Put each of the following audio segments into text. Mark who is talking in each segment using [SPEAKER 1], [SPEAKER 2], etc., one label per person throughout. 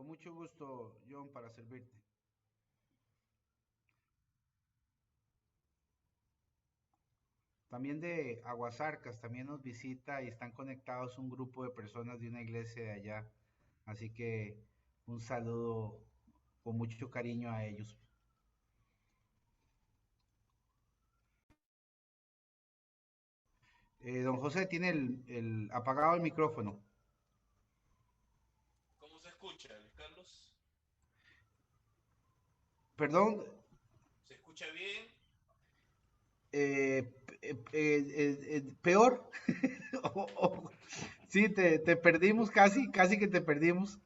[SPEAKER 1] Con mucho gusto, John, para servirte. También de Aguasarcas, también nos visita y están conectados un grupo de personas de una iglesia de allá. Así que un saludo con mucho cariño a ellos. Don José tiene apagado el micrófono.
[SPEAKER 2] ¿Cómo se escucha, Luis Carlos?
[SPEAKER 1] Perdón,
[SPEAKER 2] ¿Se escucha bien?
[SPEAKER 1] peor. Sí, te perdimos casi, casi que te perdimos.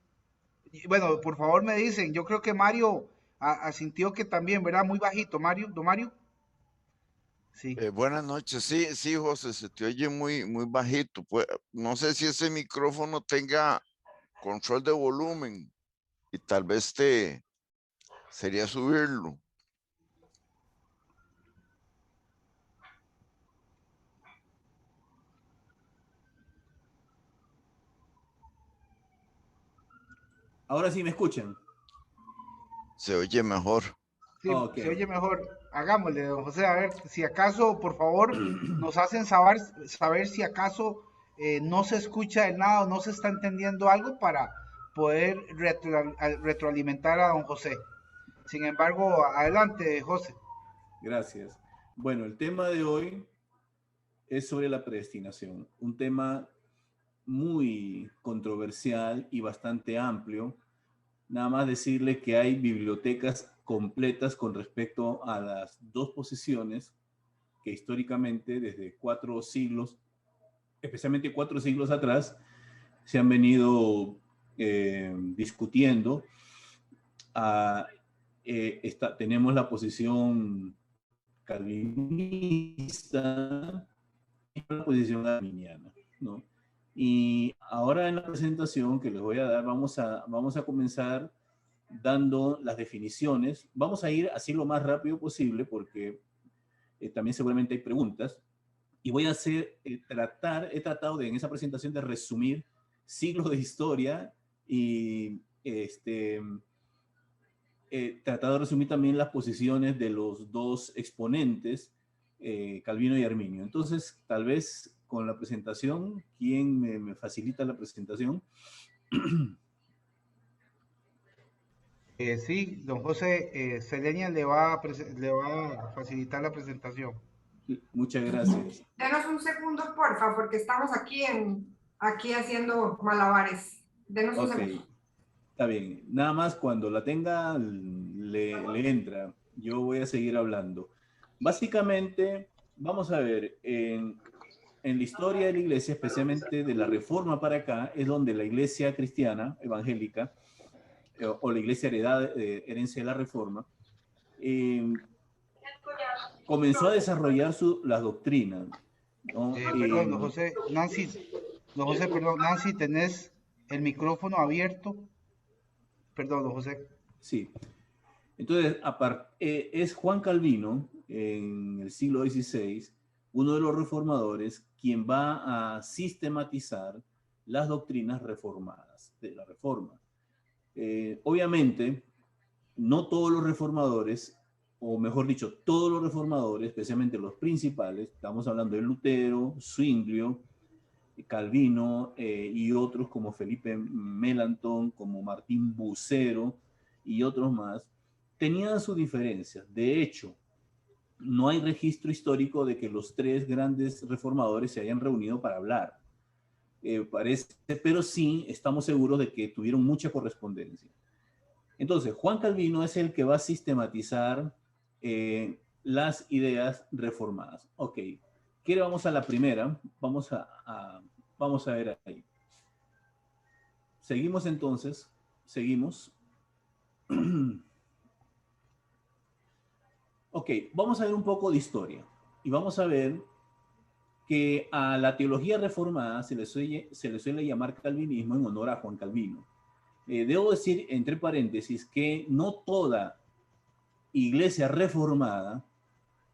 [SPEAKER 1] Y bueno, por favor me dicen, yo creo que Mario asintió que también, ¿verdad? Muy bajito, Mario, ¿don Mario? Sí.
[SPEAKER 3] Buenas noches. Sí, sí, José, se te oye muy bajito. Pues, no sé si ese micrófono tenga control de volumen y tal vez te sería subirlo.
[SPEAKER 4] Ahora sí me escuchan.
[SPEAKER 3] Se oye mejor.
[SPEAKER 1] Sí,
[SPEAKER 4] Ok.
[SPEAKER 1] se oye mejor. Hagámosle, don José, a ver si acaso, por favor, nos hacen saber si acaso no se escucha de nada o no se está entendiendo algo para poder retroalimentar a don José. Sin embargo, adelante, José.
[SPEAKER 4] Gracias. Bueno, el tema de hoy es sobre la predestinación, un tema muy controversial y bastante amplio. Nada más decirle que hay bibliotecas completas con respecto a las dos posiciones que históricamente desde 4 siglos, especialmente 4 siglos atrás, se han venido discutiendo. Ah, tenemos la posición calvinista y la posición arminiana, ¿no? Y ahora en la presentación que les voy a dar, vamos a comenzar dando las definiciones. Vamos a ir así lo más rápido posible porque también seguramente hay preguntas. Y voy a he tratado en esa presentación de resumir siglos de historia y tratado de resumir también las posiciones de los dos exponentes, Calvino y Arminio. Entonces, tal vez con la presentación, ¿quién me facilita la presentación?
[SPEAKER 1] Sí, don José, Selenia le va a facilitar la presentación.
[SPEAKER 4] Muchas gracias.
[SPEAKER 5] Denos un segundo, porfa, porque estamos aquí haciendo malabares. Denos un
[SPEAKER 4] Ok,
[SPEAKER 5] segundo.
[SPEAKER 4] está bien. Nada más cuando la tenga, le entra. Yo voy a seguir hablando. Básicamente, vamos a ver, en la historia de la iglesia, especialmente de la Reforma para acá, es donde la iglesia cristiana evangélica o la iglesia herencia de la Reforma eh, comenzó a desarrollar las doctrinas, ¿no?
[SPEAKER 1] Perdón, don José, Nancy, ¿tenés el micrófono abierto? Perdón, don José.
[SPEAKER 4] Sí. Entonces, es Juan Calvino, en el siglo XVI, uno de los reformadores, quien va a sistematizar las doctrinas reformadas de la Reforma. Obviamente, no todos los reformadores, o mejor dicho, todos los reformadores, especialmente los principales, estamos hablando de Lutero, Zwinglio, Calvino y otros como Felipe Melanchthon, como Martín Bucero y otros más, tenían sus diferencias. De hecho, no hay registro histórico de que los tres grandes reformadores se hayan reunido para hablar. Parece, pero sí estamos seguros de que tuvieron mucha correspondencia. Entonces, Juan Calvino es el que va a sistematizar las ideas reformadas. Ok, ¿quiere? Vamos a la primera. Vamos a ver ahí. Seguimos entonces. Seguimos. Ok, vamos a ver un poco de historia. Y vamos a ver que a la teología reformada se le suele llamar calvinismo en honor a Juan Calvino. Debo decir, entre paréntesis, que no toda iglesia reformada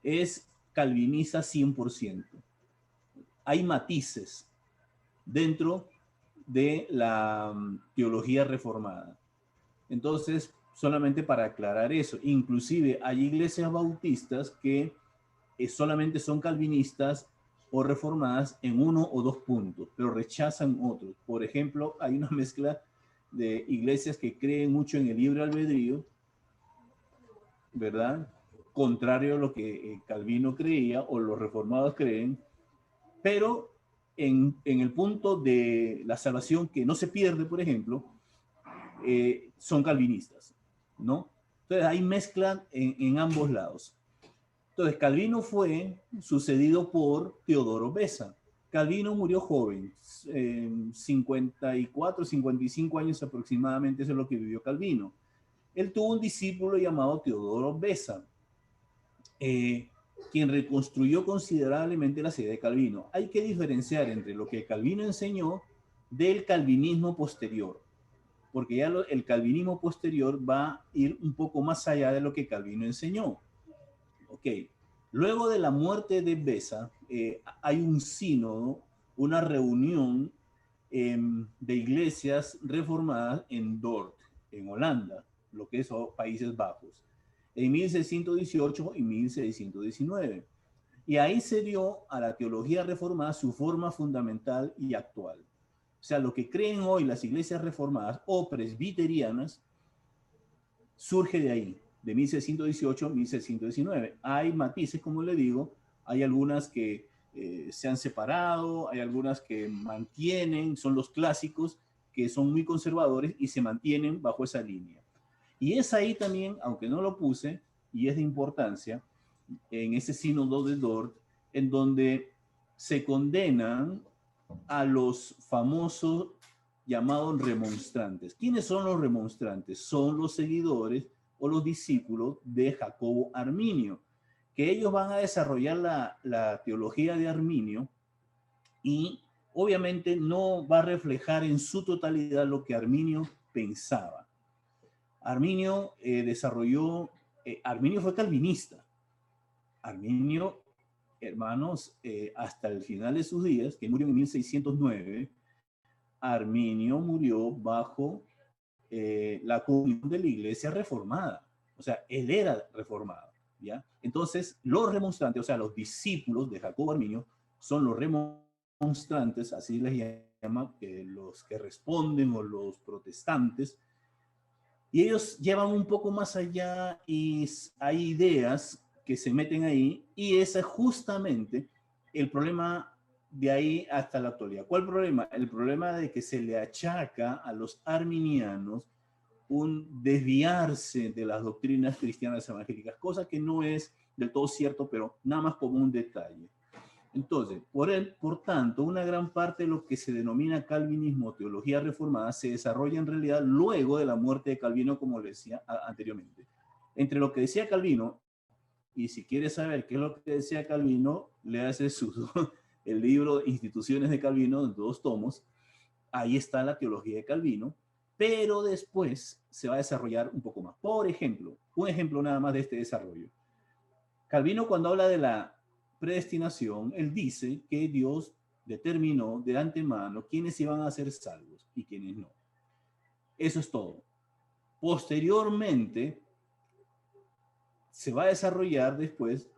[SPEAKER 4] es calvinista 100%. Hay matices dentro de la teología reformada. Entonces, solamente para aclarar eso, inclusive hay iglesias bautistas que solamente son calvinistas o reformadas en uno o dos puntos, pero rechazan otros. Por ejemplo, hay una mezcla de iglesias que creen mucho en el libre albedrío, ¿verdad? Contrario a lo que Calvino creía o los reformados creen, pero en el punto de la salvación que no se pierde, por ejemplo, son calvinistas, ¿no? Entonces hay mezcla en ambos lados. Entonces Calvino fue sucedido por Teodoro Beza. Calvino murió joven, 54, 55 años aproximadamente, eso es lo que vivió Calvino. Él tuvo un discípulo llamado Teodoro Beza, quien reconstruyó considerablemente la idea de Calvino. Hay que diferenciar entre lo que Calvino enseñó del calvinismo posterior, porque ya el calvinismo posterior va a ir un poco más allá de lo que Calvino enseñó. Ok, luego de la muerte de Beza, hay un sínodo, una reunión de iglesias reformadas en Dort, en Holanda, lo que son Países Bajos, en 1618 y 1619. Y ahí se dio a la teología reformada su forma fundamental y actual. O sea, lo que creen hoy las iglesias reformadas o presbiterianas surge de ahí, de 1618 a 1619. Hay matices, como le digo, hay algunas que se han separado, hay algunas que mantienen, son los clásicos, que son muy conservadores y se mantienen bajo esa línea. Y es ahí también, aunque no lo puse, y es de importancia, en ese sínodo de Dort, en donde se condenan a los famosos llamados remonstrantes. ¿Quiénes son los remonstrantes? Son los seguidores o los discípulos de Jacobo Arminio, que ellos van a desarrollar la teología de Arminio y obviamente no va a reflejar en su totalidad lo que Arminio pensaba. Arminio Arminio fue calvinista. Arminio, hermanos, hasta el final de sus días, que murió en 1609, Arminio murió bajo la comunión de la iglesia reformada. O sea, él era reformado, ¿ya? Entonces, los remonstrantes, o sea, los discípulos de Jacobo Arminio, son los remonstrantes, así les llaman, los que responden o los protestantes, y ellos llevan un poco más allá y hay ideas que se meten ahí, y ese es justamente el problema de ahí hasta la actualidad. ¿Cuál problema? El problema de que se le achaca a los arminianos un desviarse de las doctrinas cristianas evangélicas, cosa que no es del todo cierto, pero nada más como un detalle. Entonces, por tanto, una gran parte de lo que se denomina calvinismo, teología reformada, se desarrolla en realidad luego de la muerte de Calvino, como le decía anteriormente. Entre lo que decía Calvino, y si quieres saber qué es lo que decía Calvino, le hace el libro Instituciones de Calvino, en 2 tomos, ahí está la teología de Calvino, pero después se va a desarrollar un poco más. Por ejemplo, un ejemplo nada más de este desarrollo. Calvino, cuando habla de la predestinación, él dice que Dios determinó de antemano quiénes iban a ser salvos y quiénes no. Eso es todo. Posteriormente, se va a desarrollar después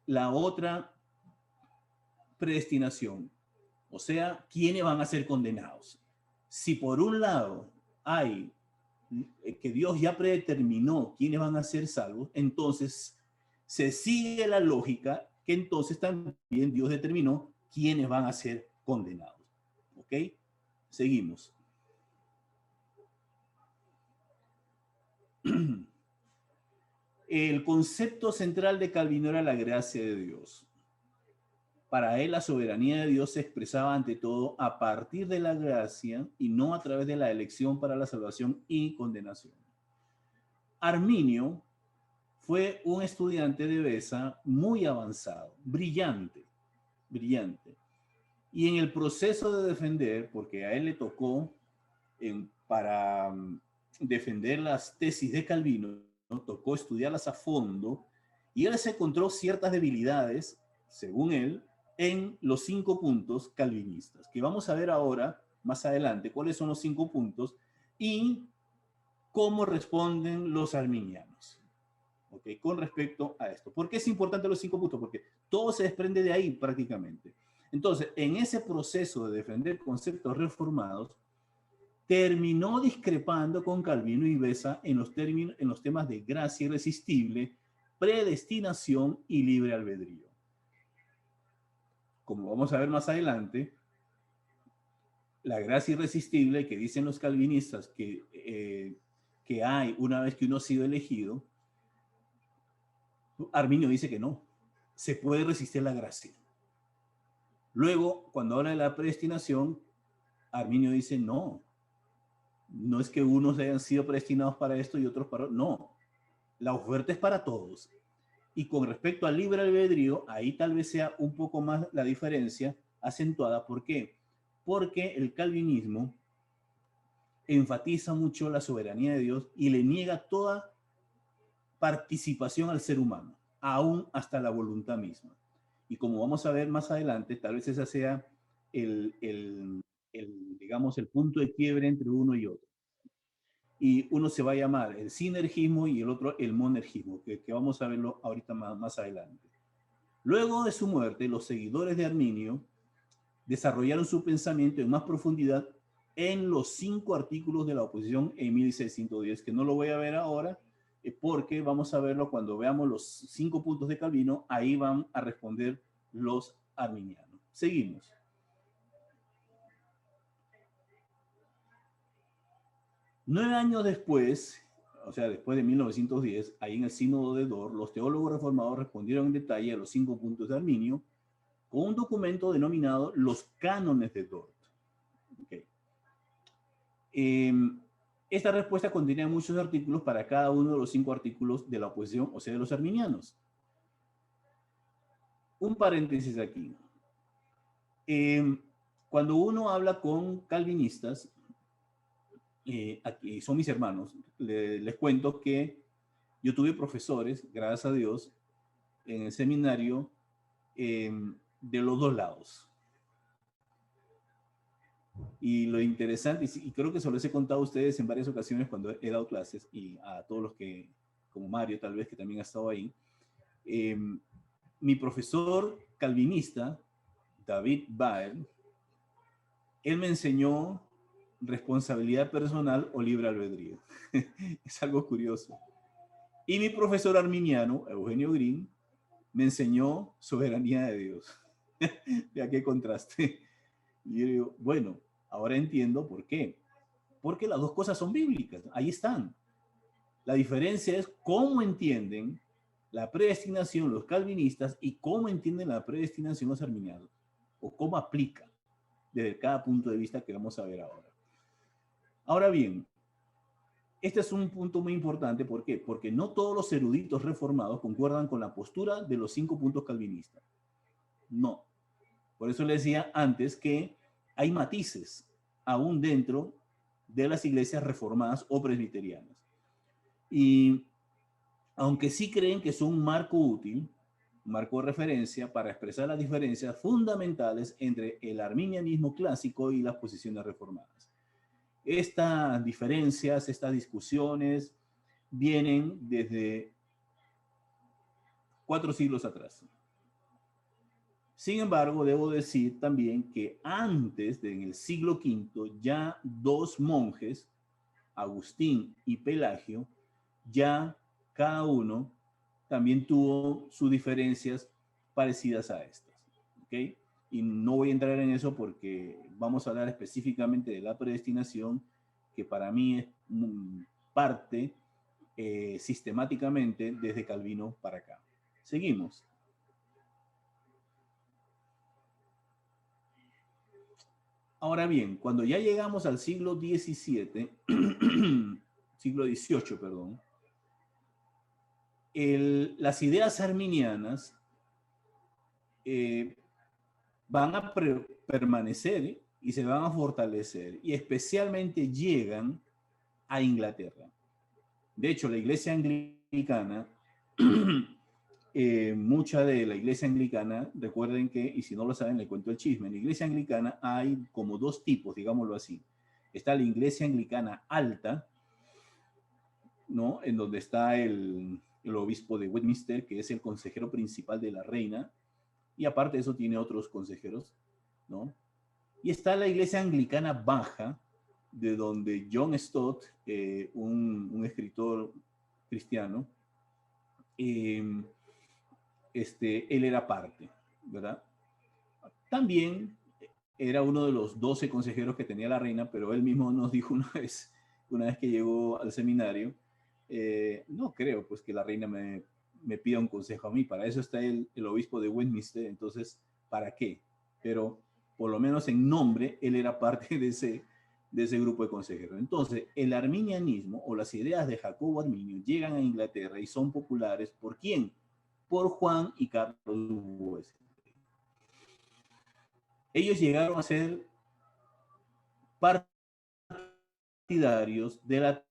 [SPEAKER 4] la otra predestinación, o sea, quiénes van a ser condenados. Si por un lado hay que Dios ya predeterminó quiénes van a ser salvos, entonces se sigue la lógica que entonces también Dios determinó quiénes van a ser condenados. ¿Ok? Seguimos. El concepto central de Calvino era la gracia de Dios. Para él, la soberanía de Dios se expresaba ante todo a partir de la gracia y no a través de la elección para la salvación y condenación. Arminio fue un estudiante de Beza muy avanzado, brillante. Y en el proceso de defender, porque a él le tocó para defender las tesis de Calvino, ¿no? Tocó estudiarlas a fondo, y él se encontró ciertas debilidades, según él, en los 5 puntos calvinistas, que vamos a ver ahora, más adelante, cuáles son los 5 puntos, y ¿Cómo responden los arminianos? ¿Ok? Con respecto a esto. ¿Por qué es importante los 5 puntos? Porque todo se desprende de ahí prácticamente. Entonces, en ese proceso de defender conceptos reformados, terminó discrepando con Calvino y Beza en los temas de gracia irresistible, predestinación y libre albedrío. Como vamos a ver más adelante, la gracia irresistible que dicen los calvinistas que hay una vez que uno ha sido elegido, Arminio dice que no, se puede resistir la gracia. Luego, cuando habla de la predestinación, Arminio dice no es que unos hayan sido predestinados para esto y otros para... No, la oferta es para todos. Y con respecto al libre albedrío, ahí tal vez sea un poco más la diferencia acentuada. ¿Por qué? Porque el calvinismo enfatiza mucho la soberanía de Dios y le niega toda participación al ser humano, aún hasta la voluntad misma. Y como vamos a ver más adelante, tal vez ese sea digamos, el punto de quiebre entre uno y otro. Y uno se va a llamar el sinergismo y el otro el monergismo, que vamos a verlo ahorita más adelante. Luego de su muerte, los seguidores de Arminio desarrollaron su pensamiento en más profundidad en los 5 artículos de la oposición en 1610, que no lo voy a ver ahora, porque vamos a verlo cuando veamos los 5 puntos de Calvino, ahí van a responder los arminianos. Seguimos. Nueve años después, o sea, después de 1910, ahí en el Sínodo de Dort, los teólogos reformados respondieron en detalle a los 5 puntos de Arminio con un documento denominado Los Cánones de Dort. Okay. Esta respuesta contenía muchos artículos para cada uno de los 5 artículos de la oposición, o sea, de los arminianos. Un paréntesis aquí. Cuando uno habla con calvinistas, aquí son mis hermanos, les cuento que yo tuve profesores, gracias a Dios, en el seminario de los dos lados. Y lo interesante, y creo que se los he contado a ustedes en varias ocasiones cuando he dado clases, y a todos los que, como Mario tal vez, que también ha estado ahí, mi profesor calvinista, David Baer, él me enseñó responsabilidad personal o libre albedrío. Es algo curioso. Y mi profesor arminiano, Eugenio Green, me enseñó soberanía de Dios. Vea qué contraste. Y yo digo, bueno, ahora entiendo por qué. Porque las dos cosas son bíblicas, ahí están. La diferencia es cómo entienden la predestinación los calvinistas y cómo entienden la predestinación los arminianos, o cómo aplica desde cada punto de vista que vamos a ver ahora. Ahora bien, este es un punto muy importante. ¿Por qué? Porque no todos los eruditos reformados concuerdan con la postura de los 5 puntos calvinistas. No. Por eso les decía antes que hay matices aún dentro de las iglesias reformadas o presbiterianas. Y aunque sí creen que son un marco útil, un marco de referencia para expresar las diferencias fundamentales entre el arminianismo clásico y las posiciones reformadas. Estas diferencias, estas discusiones vienen desde 4 siglos atrás. Sin embargo, debo decir también que antes, en el siglo V, ya 2 monjes, Agustín y Pelagio, ya cada uno también tuvo sus diferencias parecidas a estas. ¿Okay? Y no voy a entrar en eso porque vamos a hablar específicamente de la predestinación, que para mí es parte sistemáticamente desde Calvino para acá. Seguimos. Ahora bien, cuando ya llegamos al siglo XVII, siglo XVIII, perdón, las ideas arminianas van a permanecer y se van a fortalecer, y especialmente llegan a Inglaterra. De hecho, la iglesia anglicana, mucha de la iglesia anglicana, recuerden que, y si no lo saben, le cuento el chisme, en la iglesia anglicana hay como 2 tipos, digámoslo así. Está la iglesia anglicana alta, ¿no? En donde está el obispo de Westminster, que es el consejero principal de la reina, y aparte de eso tiene otros consejeros, ¿no? Y está la iglesia anglicana baja, de donde John Stott, un escritor cristiano, él era parte, ¿verdad? También era uno de los 12 consejeros que tenía la reina, pero él mismo nos dijo una vez que llegó al seminario, no creo pues que la reina me pida un consejo a mí, para eso está el obispo de Westminster, entonces, ¿para qué? Pero por lo menos en nombre, él era parte de ese grupo de consejeros. Entonces, el arminianismo o las ideas de Jacobo Arminio llegan a Inglaterra y son populares, ¿por quién? Por Juan y Carlos Wesley. Ellos llegaron a ser partidarios de la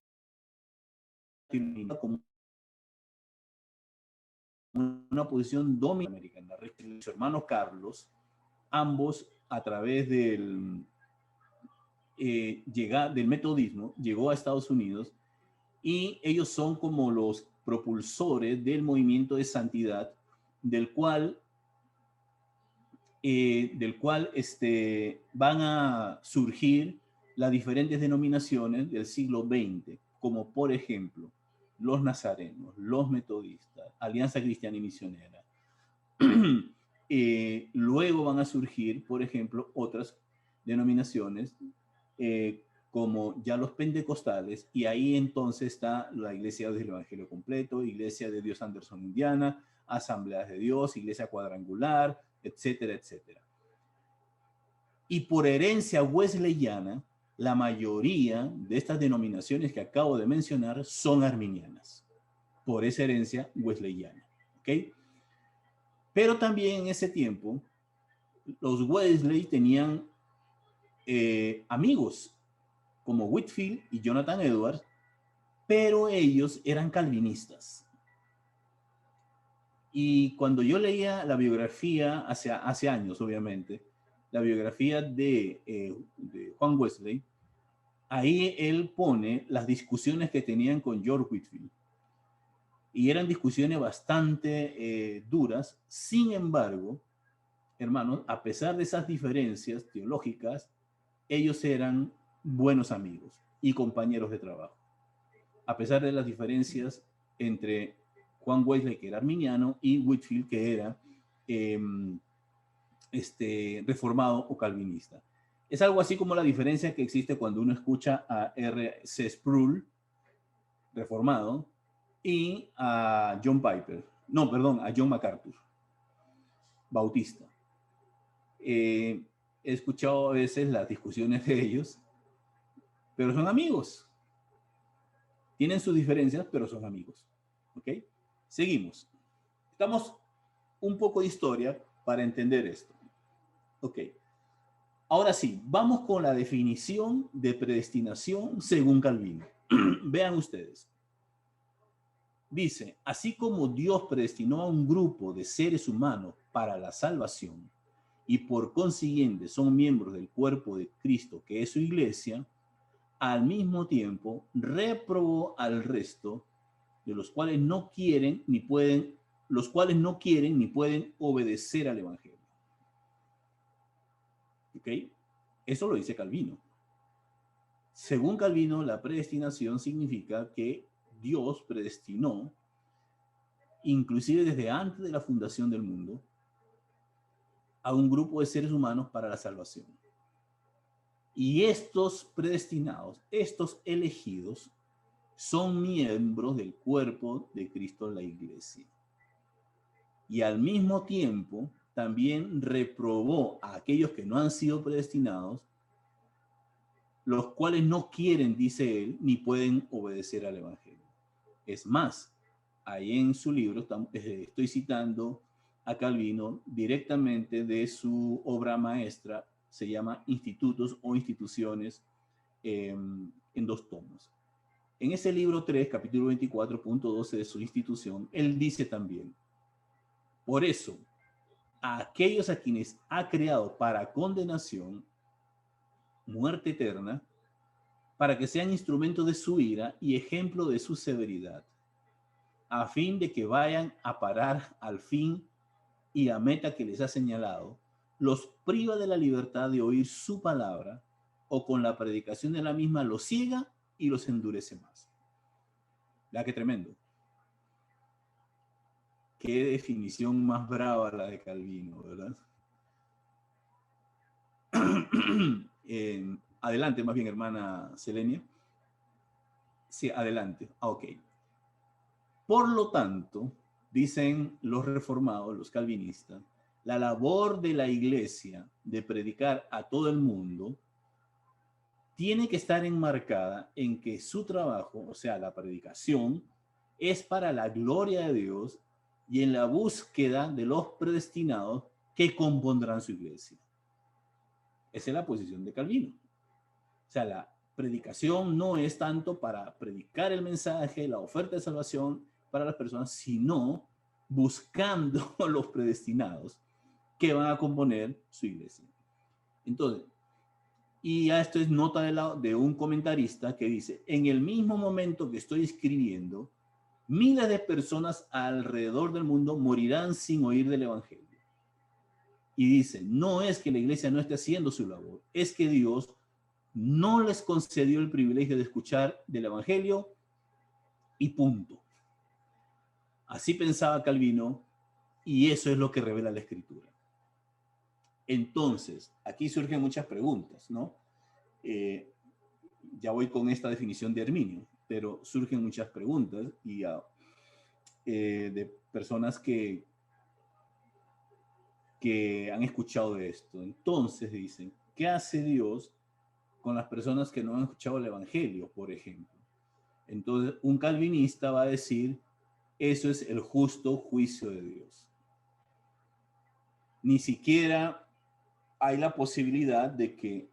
[SPEAKER 4] Trinidad como una posición dominante americana. Su hermano Carlos, ambos a través del metodismo, llegó a Estados Unidos y ellos son como los propulsores del movimiento de santidad, del cual van a surgir las diferentes denominaciones del siglo XX, como por ejemplo los nazarenos, los metodistas, Alianza Cristiana y Misionera. Luego van a surgir, por ejemplo, otras denominaciones como ya los pentecostales, y ahí entonces está la Iglesia del Evangelio Completo, Iglesia de Dios Anderson Indiana, Asambleas de Dios, Iglesia Cuadrangular, etcétera, etcétera. Y por herencia wesleyana, la mayoría de estas denominaciones que acabo de mencionar son arminianas, por esa herencia wesleyana, ¿ok? Pero también en ese tiempo, los Wesley tenían amigos como Whitefield y Jonathan Edwards, pero ellos eran calvinistas. Y cuando yo leía la biografía, hace años obviamente, la biografía de Juan Wesley, ahí él pone las discusiones que tenían con George Whitefield. Y eran discusiones bastante duras. Sin embargo, hermanos, a pesar de esas diferencias teológicas, ellos eran buenos amigos y compañeros de trabajo. A pesar de las diferencias entre Juan Wesley, que era arminiano, y Whitefield, que era reformado o calvinista. Es algo así como la diferencia que existe cuando uno escucha a R.C. Sproul, reformado, y a John Piper. No, perdón, a John MacArthur, bautista. He escuchado a veces las discusiones de ellos, pero son amigos. Tienen sus diferencias, pero son amigos. ¿Ok? Seguimos. Estamos un poco de historia para entender esto. Ok. Ahora sí, vamos con la definición de predestinación según Calvino. Vean ustedes. Dice, así como Dios predestinó a un grupo de seres humanos para la salvación y por consiguiente son miembros del cuerpo de Cristo, que es su iglesia, al mismo tiempo reprobó al resto, de los cuales no quieren ni pueden obedecer al evangelio. ¿Ok? Eso lo dice Calvino. Según Calvino, la predestinación significa que Dios predestinó, inclusive desde antes de la fundación del mundo, a un grupo de seres humanos para la salvación. Y estos predestinados, estos elegidos, son miembros del cuerpo de Cristo en la iglesia. Y al mismo tiempo, también reprobó a aquellos que no han sido predestinados, los cuales no quieren, dice él, ni pueden obedecer al evangelio. Es más, ahí en su libro estoy citando a Calvino directamente de su obra maestra, se llama Institutos o Instituciones, en 2 tomos. En ese libro 3, capítulo 24.12 de su institución, él dice también, por eso, a aquellos a quienes ha creado para condenación, muerte eterna, para que sean instrumento de su ira y ejemplo de su severidad, a fin de que vayan a parar al fin y a meta que les ha señalado, los priva de la libertad de oír su palabra, o con la predicación de la misma los ciega y los endurece más. ¿Verdad qué tremendo? Qué definición más brava la de Calvino, ¿verdad? Adelante, más bien, hermana Selenia. Sí, adelante. Ok. Por lo tanto, dicen los reformados, los calvinistas, la labor de la iglesia de predicar a todo el mundo tiene que estar enmarcada en que su trabajo, o sea, la predicación, es para la gloria de Dios y en la búsqueda de los predestinados que compondrán su iglesia. Esa es la posición de Calvino. O sea, la predicación no es tanto para predicar el mensaje, la oferta de salvación para las personas, sino buscando los predestinados que van a componer su iglesia. Entonces, y a esto es nota de un comentarista que dice, en el mismo momento que estoy escribiendo, miles de personas alrededor del mundo morirán sin oír del evangelio. Y dice, no es que la iglesia no esté haciendo su labor, es que Dios no les concedió el privilegio de escuchar del evangelio y punto. Así pensaba Calvino y eso es lo que revela la escritura. Entonces, aquí surgen muchas preguntas, ¿no? Ya voy con esta definición de Herminio, pero surgen muchas preguntas y de personas que han escuchado de esto. Entonces dicen, ¿qué hace Dios con las personas que no han escuchado el evangelio, por ejemplo? Entonces, un calvinista va a decir, eso es el justo juicio de Dios. Ni siquiera hay la posibilidad de que,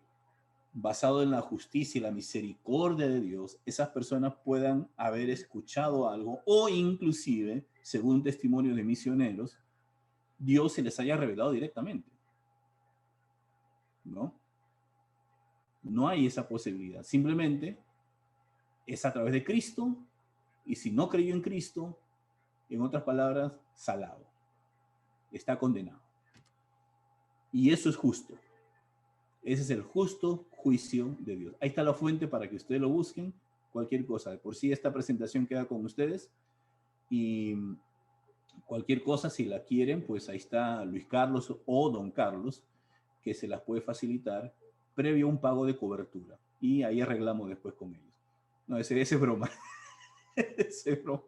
[SPEAKER 4] basado en la justicia y la misericordia de Dios, esas personas puedan haber escuchado algo o inclusive, según testimonios de misioneros, Dios se les haya revelado directamente. ¿No? No hay esa posibilidad. Simplemente es a través de Cristo y si no creyó en Cristo, en otras palabras, salado. Está condenado. Y eso es justo. Ese es el justo juicio de Dios. Ahí está la fuente para que ustedes lo busquen. Cualquier cosa. De por sí esta presentación queda con ustedes. Y cualquier cosa, si la quieren, pues ahí está Luis Carlos o Don Carlos, que se las puede facilitar previo a un pago de cobertura. Y ahí arreglamos después con ellos. No, ese es broma. Ese es broma.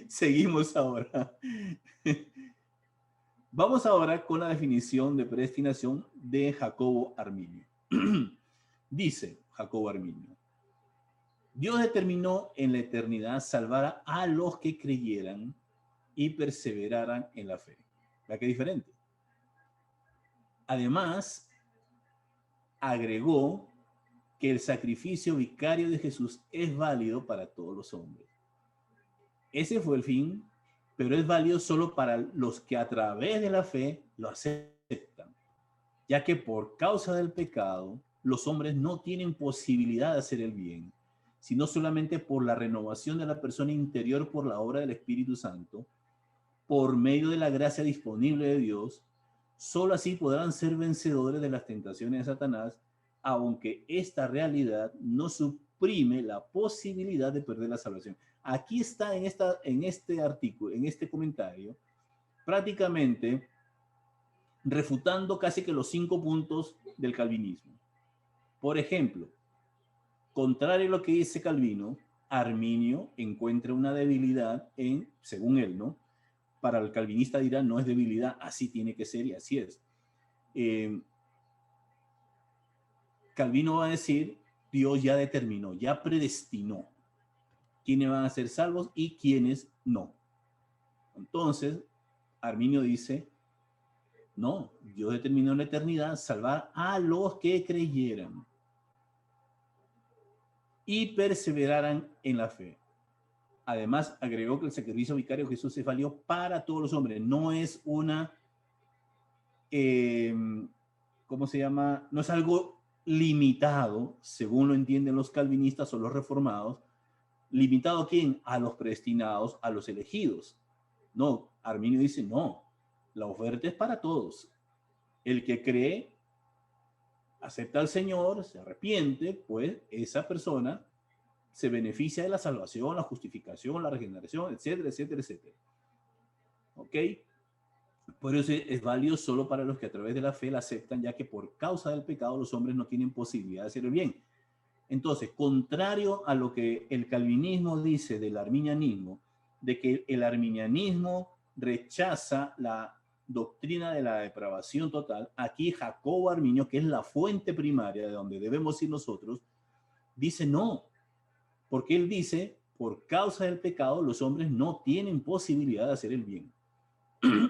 [SPEAKER 4] Seguimos ahora. Vamos ahora con la definición de predestinación de Jacobo Arminio. Dice Jacobo Arminio, Dios determinó en la eternidad salvar a los que creyeran y perseveraran en la fe. ¿Verdad qué diferente? Además, agregó que el sacrificio vicario de Jesús es válido para todos los hombres. Ese fue el fin, pero es válido solo para los que a través de la fe lo aceptan, ya que por causa del pecado, los hombres no tienen posibilidad de hacer el bien, sino solamente por la renovación de la persona interior por la obra del Espíritu Santo, por medio de la gracia disponible de Dios. Solo así podrán ser vencedores de las tentaciones de Satanás, aunque esta realidad no suprime la posibilidad de perder la salvación. Aquí está en este artículo, en este comentario, prácticamente refutando casi que los 5 puntos del calvinismo. Por ejemplo, contrario a lo que dice Calvino, Arminio encuentra una debilidad en, según él, ¿no? Para el calvinista dirá, no es debilidad, así tiene que ser y así es. Calvino va a decir, Dios ya determinó, ya predestinó quiénes van a ser salvos y quiénes no. Entonces, Arminio dice, no, Dios determinó en la eternidad salvar a los que creyeran y perseveraran en la fe. Además, agregó que el sacrificio vicario de Jesús es válido para todos los hombres. No es una, ¿cómo se llama? No es algo limitado, según lo entienden los calvinistas o los reformados. ¿Limitado a quién? A los predestinados, a los elegidos. No, Arminio dice no, la oferta es para todos. El que cree, acepta al Señor, se arrepiente, pues esa persona se beneficia de la salvación, la justificación, la regeneración, etcétera, etcétera, etcétera. ¿Ok? Por eso es válido solo para los que a través de la fe la aceptan, ya que por causa del pecado los hombres no tienen posibilidad de hacer el bien. Entonces, contrario a lo que el calvinismo dice del arminianismo, de que el arminianismo rechaza la doctrina de la depravación total, aquí Jacobo Arminio, que es la fuente primaria de donde debemos ir nosotros, dice no, porque él dice, por causa del pecado los hombres no tienen posibilidad de hacer el bien.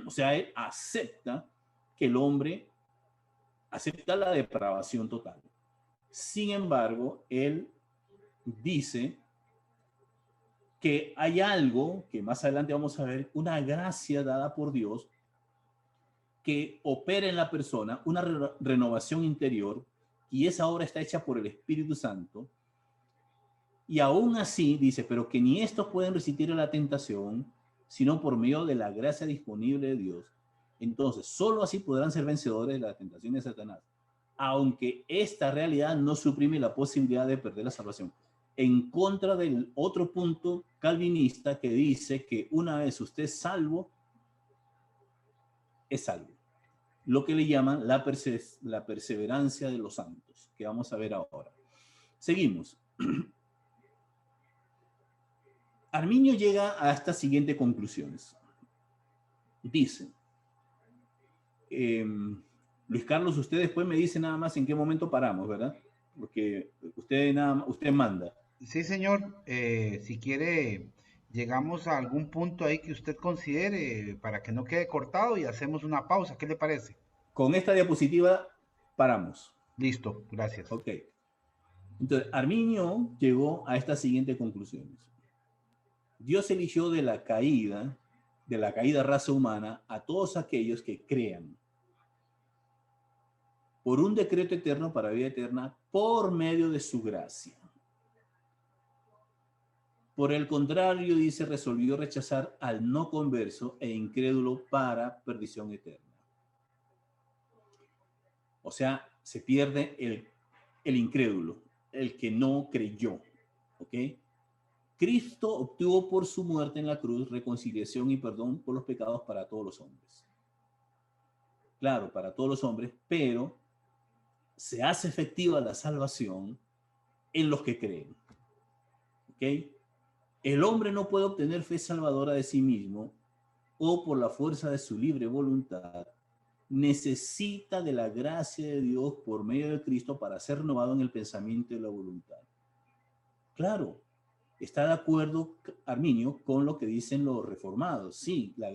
[SPEAKER 4] O sea, él acepta que el hombre acepta la depravación total. Sin embargo, él dice que hay algo que más adelante vamos a ver, una gracia dada por Dios que opera en la persona, una renovación interior, y esa obra está hecha por el Espíritu Santo. Y aún así dice, pero que ni estos pueden resistir a la tentación, sino por medio de la gracia disponible de Dios. Entonces, solo así podrán ser vencedores de la tentación de Satanás, aunque esta realidad no suprime la posibilidad de perder la salvación. En contra del otro punto calvinista que dice que una vez usted es salvo, es salvo. Lo que le llaman la perseverancia de los santos, que vamos a ver ahora. Seguimos. Arminio llega a estas siguientes conclusiones. Dice, Luis Carlos, usted después me dice nada más en qué momento paramos, ¿verdad? Porque usted manda.
[SPEAKER 1] Sí, señor. Si quiere, llegamos a algún punto ahí que usted considere para que no quede cortado y hacemos una pausa. ¿Qué le parece?
[SPEAKER 4] Con esta diapositiva paramos.
[SPEAKER 1] Listo, gracias.
[SPEAKER 4] Ok. Entonces, Arminio llegó a estas siguientes conclusiones. Dios eligió de la caída raza humana a todos aquellos que crean por un decreto eterno para vida eterna por medio de su gracia. Por el contrario, dice, resolvió rechazar al no converso e incrédulo para perdición eterna. O sea, se pierde el incrédulo, el que no creyó. ¿Ok? Cristo obtuvo por su muerte en la cruz reconciliación y perdón por los pecados para todos los hombres. Claro, para todos los hombres, pero se hace efectiva la salvación en los que creen. ¿Ok? El hombre no puede obtener fe salvadora de sí mismo o por la fuerza de su libre voluntad. Necesita de la gracia de Dios por medio de Cristo para ser renovado en el pensamiento y la voluntad. Claro, está de acuerdo Arminio con lo que dicen los reformados. Sí, la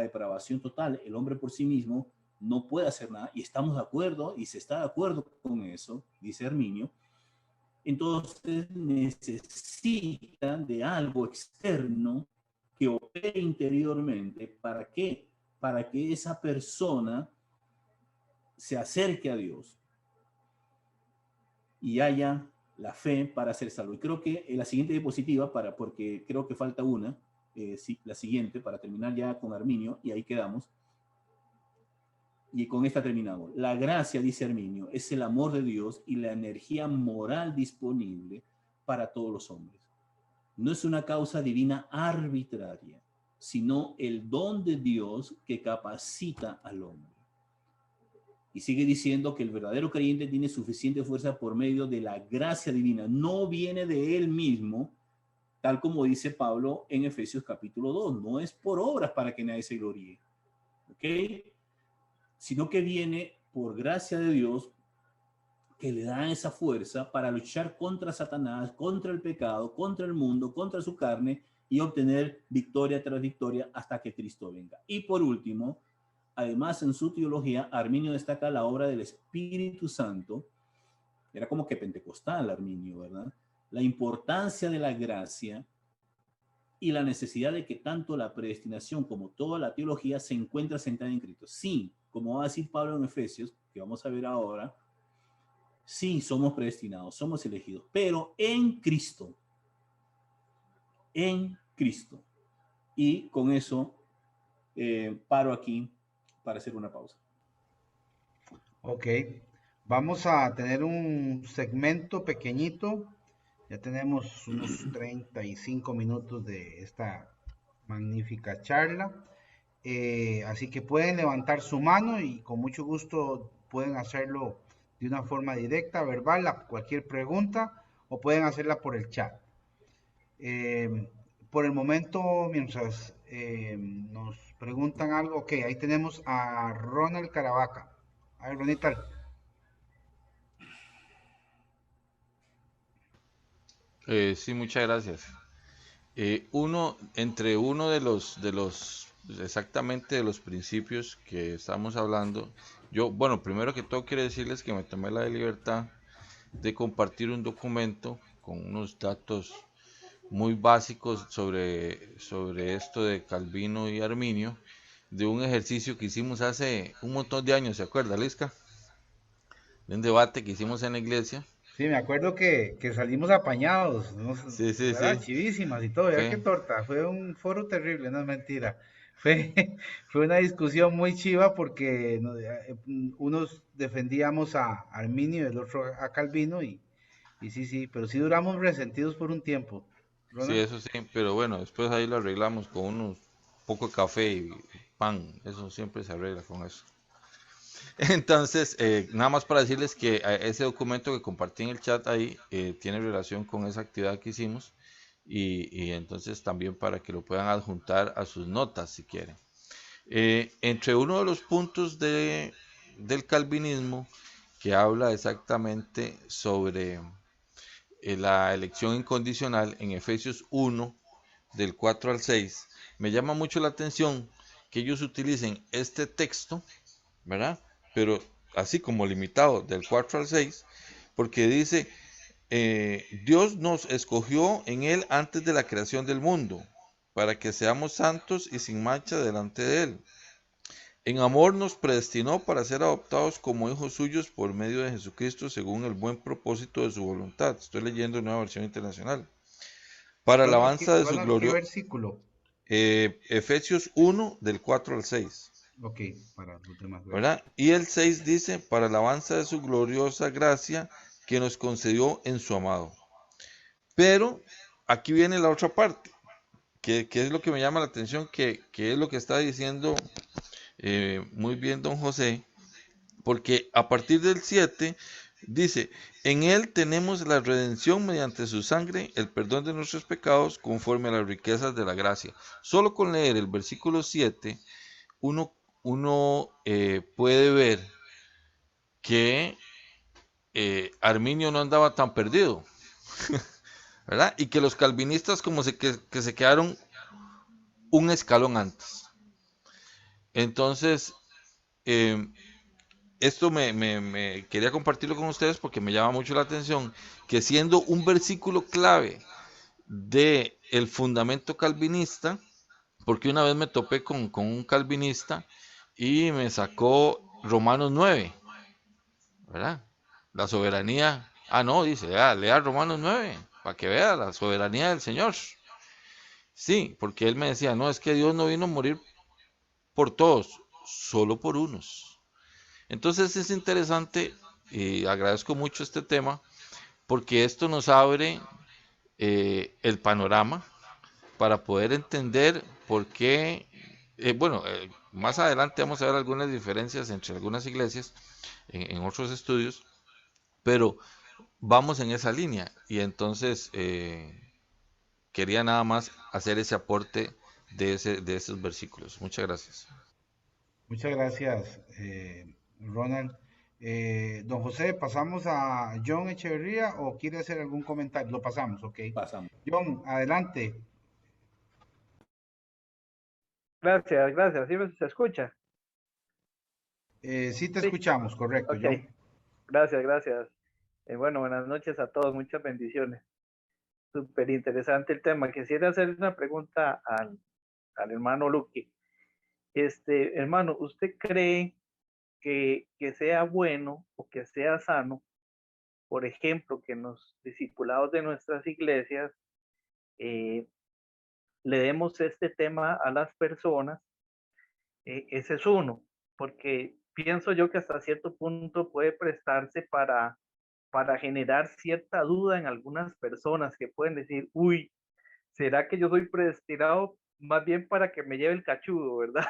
[SPEAKER 4] depravación total, el hombre por sí mismo no puede hacer nada, y estamos de acuerdo, y se está de acuerdo con eso, dice Arminio. Entonces necesita de algo externo que opere interiormente. ¿Para qué? Para que esa persona se acerque a Dios y haya la fe para ser salvo. Y creo que en la siguiente diapositiva, porque creo que falta una, la siguiente, para terminar ya con Arminio, y ahí quedamos. Y con esta terminamos. La gracia, dice Arminio, es el amor de Dios y la energía moral disponible para todos los hombres. No es una causa divina arbitraria, sino el don de Dios que capacita al hombre. Y sigue diciendo que el verdadero creyente tiene suficiente fuerza por medio de la gracia divina. No viene de él mismo, tal como dice Pablo en Efesios capítulo 2. No es por obras para que nadie se gloríe. ¿Ok? Sino que viene por gracia de Dios, que le da esa fuerza para luchar contra Satanás, contra el pecado, contra el mundo, contra su carne, y obtener victoria tras victoria hasta que Cristo venga. Y por último, además en su teología, Arminio destaca la obra del Espíritu Santo. Era como que pentecostal Arminio, ¿verdad? La importancia de la gracia y la necesidad de que tanto la predestinación como toda la teología se encuentra sentada en Cristo. Sí, como va a decir Pablo en Efesios, que vamos a ver ahora, Sí, somos predestinados, somos elegidos, pero en Cristo. En Cristo. Y con eso paro aquí para hacer una pausa.
[SPEAKER 1] Ok, vamos a tener un segmento pequeñito. Ya tenemos unos 35 minutos de esta magnífica charla. Así que pueden levantar su mano y con mucho gusto pueden hacerlo de una forma directa, verbal, a cualquier pregunta, o pueden hacerla por el chat. Por el momento, mientras nos preguntan algo, ok, ahí tenemos a Ronald Caravaca. A ver, Ronald.
[SPEAKER 6] Sí, muchas gracias. Uno exactamente de los principios que estamos hablando, bueno, primero que todo quiero decirles que me tomé la libertad de compartir un documento con unos datos muy básicos sobre esto de Calvino y Arminio, de un ejercicio que hicimos hace un montón de años, ¿se acuerda, Lisca? De un debate que hicimos en la iglesia.
[SPEAKER 1] Sí, me acuerdo que salimos apañados, ¿no?
[SPEAKER 6] Sí, sí,
[SPEAKER 1] ¿Verdad?
[SPEAKER 6] sí.
[SPEAKER 1] Chivísimas y todo, ya qué
[SPEAKER 6] Fue,
[SPEAKER 1] torta, fue un foro terrible, no es mentira. Fue, fue una discusión muy chiva porque unos defendíamos a Arminio y el otro a Calvino y sí, sí, pero sí duramos resentidos por un tiempo.
[SPEAKER 6] sí,
[SPEAKER 1] Ronald.
[SPEAKER 6] eso sí, pero bueno, después ahí lo arreglamos con unos poco de café y pan, eso siempre se arregla con eso. Entonces, nada más para decirles que ese documento que compartí en el chat ahí tiene relación con esa actividad que hicimos y entonces también para que lo puedan adjuntar a sus notas si quieren. Entre uno de los puntos del calvinismo que habla exactamente sobre la elección incondicional en Efesios 1, del 4 al 6, me llama mucho la atención que ellos utilicen este texto, ¿verdad? Pero así como limitado del 4 al 6, porque dice, Dios nos escogió en Él antes de la creación del mundo, para que seamos santos y sin mancha delante de Él. En amor nos predestinó para ser adoptados como hijos suyos por medio de Jesucristo según el buen propósito de su voluntad. Estoy leyendo Nueva Versión Internacional. Para alabanza de su
[SPEAKER 1] Ronald, ¿qué
[SPEAKER 6] gloria.
[SPEAKER 1] versículo?
[SPEAKER 6] Efesios 1 del 4 al 6.
[SPEAKER 1] Ok, para los demás, gracias.
[SPEAKER 6] ¿Verdad? Y el 6 dice, para alabanza de su gloriosa gracia que nos concedió en su amado. Pero aquí viene la otra parte, que es lo que me llama la atención, que es lo que está diciendo muy bien don José, porque a partir del 7 dice, en él tenemos la redención mediante su sangre, el perdón de nuestros pecados conforme a las riquezas de la gracia. Solo con leer el versículo 7, uno puede ver que Arminio no andaba tan perdido, ¿verdad? Y que los calvinistas como que se quedaron un escalón antes. Entonces, eh, esto me quería compartirlo con ustedes porque me llama mucho la atención que siendo un versículo clave de el fundamento calvinista, porque una vez me topé con un calvinista y me sacó Romanos 9, ¿verdad? La soberanía. Ah, no, dice, lea Romanos 9, para que vea la soberanía del Señor. Sí, porque él me decía, no, es que Dios no vino a morir por todos, solo por unos. Entonces es interesante y agradezco mucho este tema porque esto nos abre el panorama para poder entender por qué, más adelante vamos a ver algunas diferencias entre algunas iglesias en otros estudios, pero vamos en esa línea y entonces quería nada más hacer ese aporte de esos versículos. Muchas gracias.
[SPEAKER 1] Muchas gracias, Ronald. Don José, ¿pasamos a John Echeverría o quiere hacer algún comentario? Lo pasamos, ok.
[SPEAKER 4] Pasamos.
[SPEAKER 1] John, adelante.
[SPEAKER 7] Gracias, gracias. ¿Sí se escucha?
[SPEAKER 1] Sí te
[SPEAKER 7] Sí,
[SPEAKER 1] escuchamos, correcto,
[SPEAKER 7] ok.
[SPEAKER 1] John.
[SPEAKER 7] Gracias, gracias. Bueno, buenas noches a todos. Muchas bendiciones. Súper interesante el tema. Quisiera hacer una pregunta al hermano Luque. Hermano, ¿usted cree que sea bueno o que sea sano por ejemplo, que en los discipulados de nuestras iglesias le demos este tema a las personas. Ese es uno, porque pienso yo que hasta cierto punto puede prestarse para generar cierta duda en algunas personas que pueden decir, uy, ¿será que yo soy predestinado más bien para que me lleve el cachudo, verdad?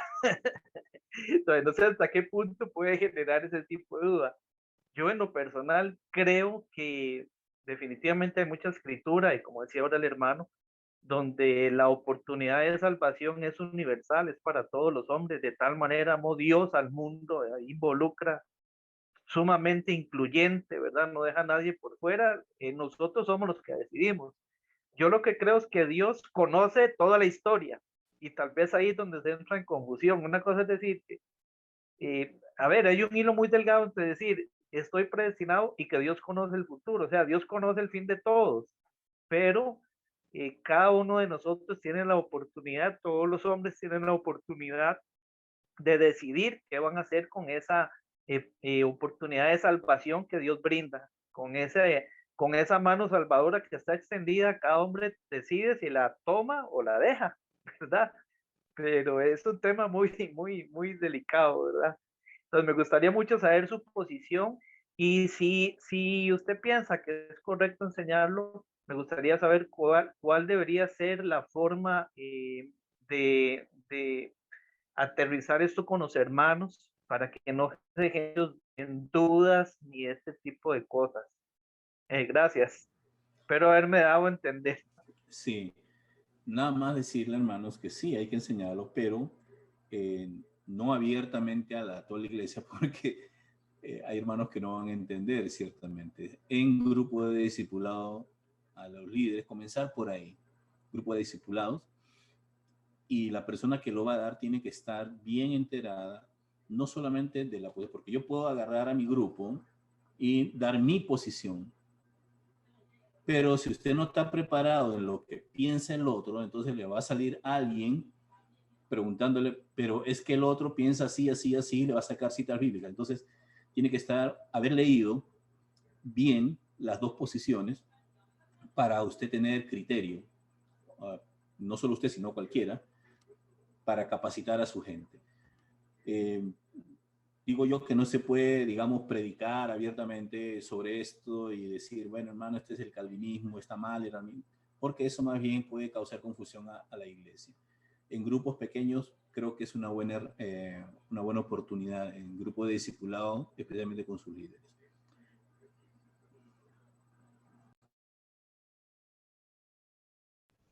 [SPEAKER 7] Entonces, no sé hasta qué punto puede generar ese tipo de duda. Yo en lo personal creo que definitivamente hay mucha escritura y como decía ahora el hermano, donde la oportunidad de salvación es universal, es para todos los hombres, de tal manera amó Dios al mundo, involucra sumamente incluyente, ¿verdad? No deja a nadie por fuera, nosotros somos los que decidimos. Yo lo que creo es que Dios conoce toda la historia y tal vez ahí es donde se entra en confusión. Una cosa es decir, a ver, hay un hilo muy delgado entre decir, estoy predestinado y que Dios conoce el futuro, o sea, Dios conoce el fin de todos, pero cada uno de nosotros tiene la oportunidad, todos los hombres tienen la oportunidad de decidir qué van a hacer con esa oportunidad de salvación que Dios brinda, con esa mano salvadora que está extendida, cada hombre decide si la toma o la deja, ¿verdad? Pero es un tema muy delicado, ¿verdad? Entonces me gustaría mucho saber su posición y si usted piensa que es correcto enseñarlo, me gustaría saber cuál debería ser la forma de aterrizar esto con los hermanos para que no se dejen en dudas ni este tipo de cosas. Gracias. Espero haberme dado a entender.
[SPEAKER 4] Sí, nada más decirle, hermanos, que sí, hay que enseñarlo, pero no abiertamente a toda la iglesia, porque hay hermanos que no van a entender, ciertamente. En grupo de discipulado, a los líderes, comenzar por ahí, grupo de discipulados, y la persona que lo va a dar tiene que estar bien enterada, no solamente de la, porque yo puedo agarrar a mi grupo y dar mi posición, pero si usted no está preparado en lo que piensa el otro, entonces le va a salir alguien preguntándole, pero es que el otro piensa así, así, así, le va a sacar citas bíblicas. Entonces tiene que haber leído bien las dos posiciones para usted tener criterio, no solo usted, sino cualquiera, para capacitar a su gente. Digo yo que no se puede, digamos, predicar abiertamente sobre esto y decir, bueno, hermano, este es el calvinismo, está mal, porque eso más bien puede causar confusión a la iglesia. En grupos pequeños creo que es una buena oportunidad, en grupo de discipulado, especialmente con sus líderes.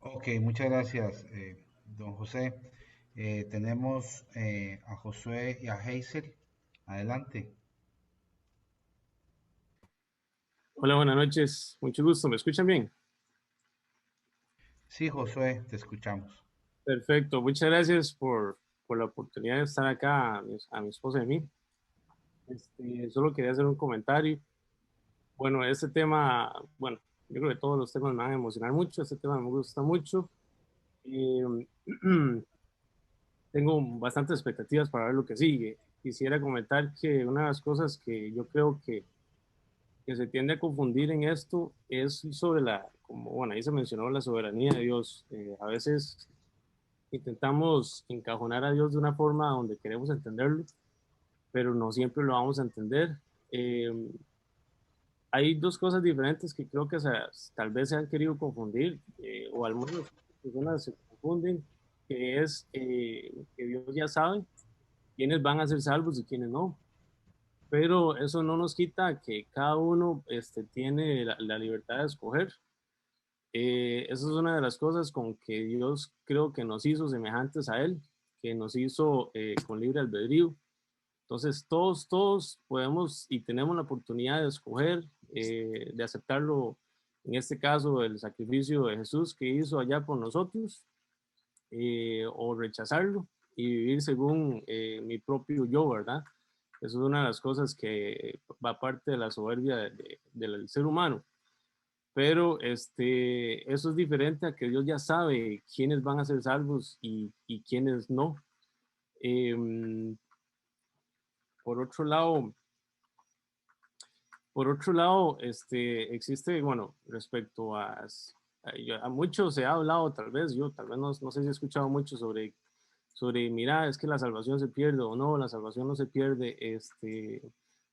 [SPEAKER 1] Ok, muchas gracias, don José. Tenemos a Josué y a Hazel. Adelante.
[SPEAKER 8] Hola, buenas noches. Mucho gusto. ¿Me escuchan bien?
[SPEAKER 1] Sí, Josué, te escuchamos.
[SPEAKER 8] Perfecto. Muchas gracias por la oportunidad de estar acá a mi esposa y a mí. Solo quería hacer un comentario. Bueno, este tema, bueno, yo creo que todos los temas me van a emocionar mucho. Este tema me gusta mucho. Eh, Tengo bastantes expectativas para ver lo que sigue. Quisiera comentar que una de las cosas que yo creo que se tiende a confundir en esto es sobre como bueno, ahí se mencionó la soberanía de Dios. A veces intentamos encajonar a Dios de una forma donde queremos entenderlo, pero no siempre lo vamos a entender. Eh, Hay dos cosas diferentes que creo que tal vez se han querido confundir, o al menos personas se confunden, que es que Dios ya sabe quiénes van a ser salvos y quiénes no. Pero eso no nos quita que cada uno tiene la libertad de escoger. Esa es una de las cosas con que Dios creo que nos hizo semejantes a Él, que nos hizo con libre albedrío. Entonces todos podemos y tenemos la oportunidad de escoger, de aceptarlo, en este caso el sacrificio de Jesús que hizo allá por nosotros, o rechazarlo y vivir según mi propio yo, ¿verdad? Eso es una de las cosas que va parte de la soberbia del ser humano. Pero eso es diferente a que Dios ya sabe quiénes van a ser salvos y quiénes no. Por otro lado, por otro lado, existe, bueno, respecto a muchos se ha hablado, tal vez no sé si he escuchado mucho sobre, mira, es que la salvación se pierde o no, la salvación no se pierde.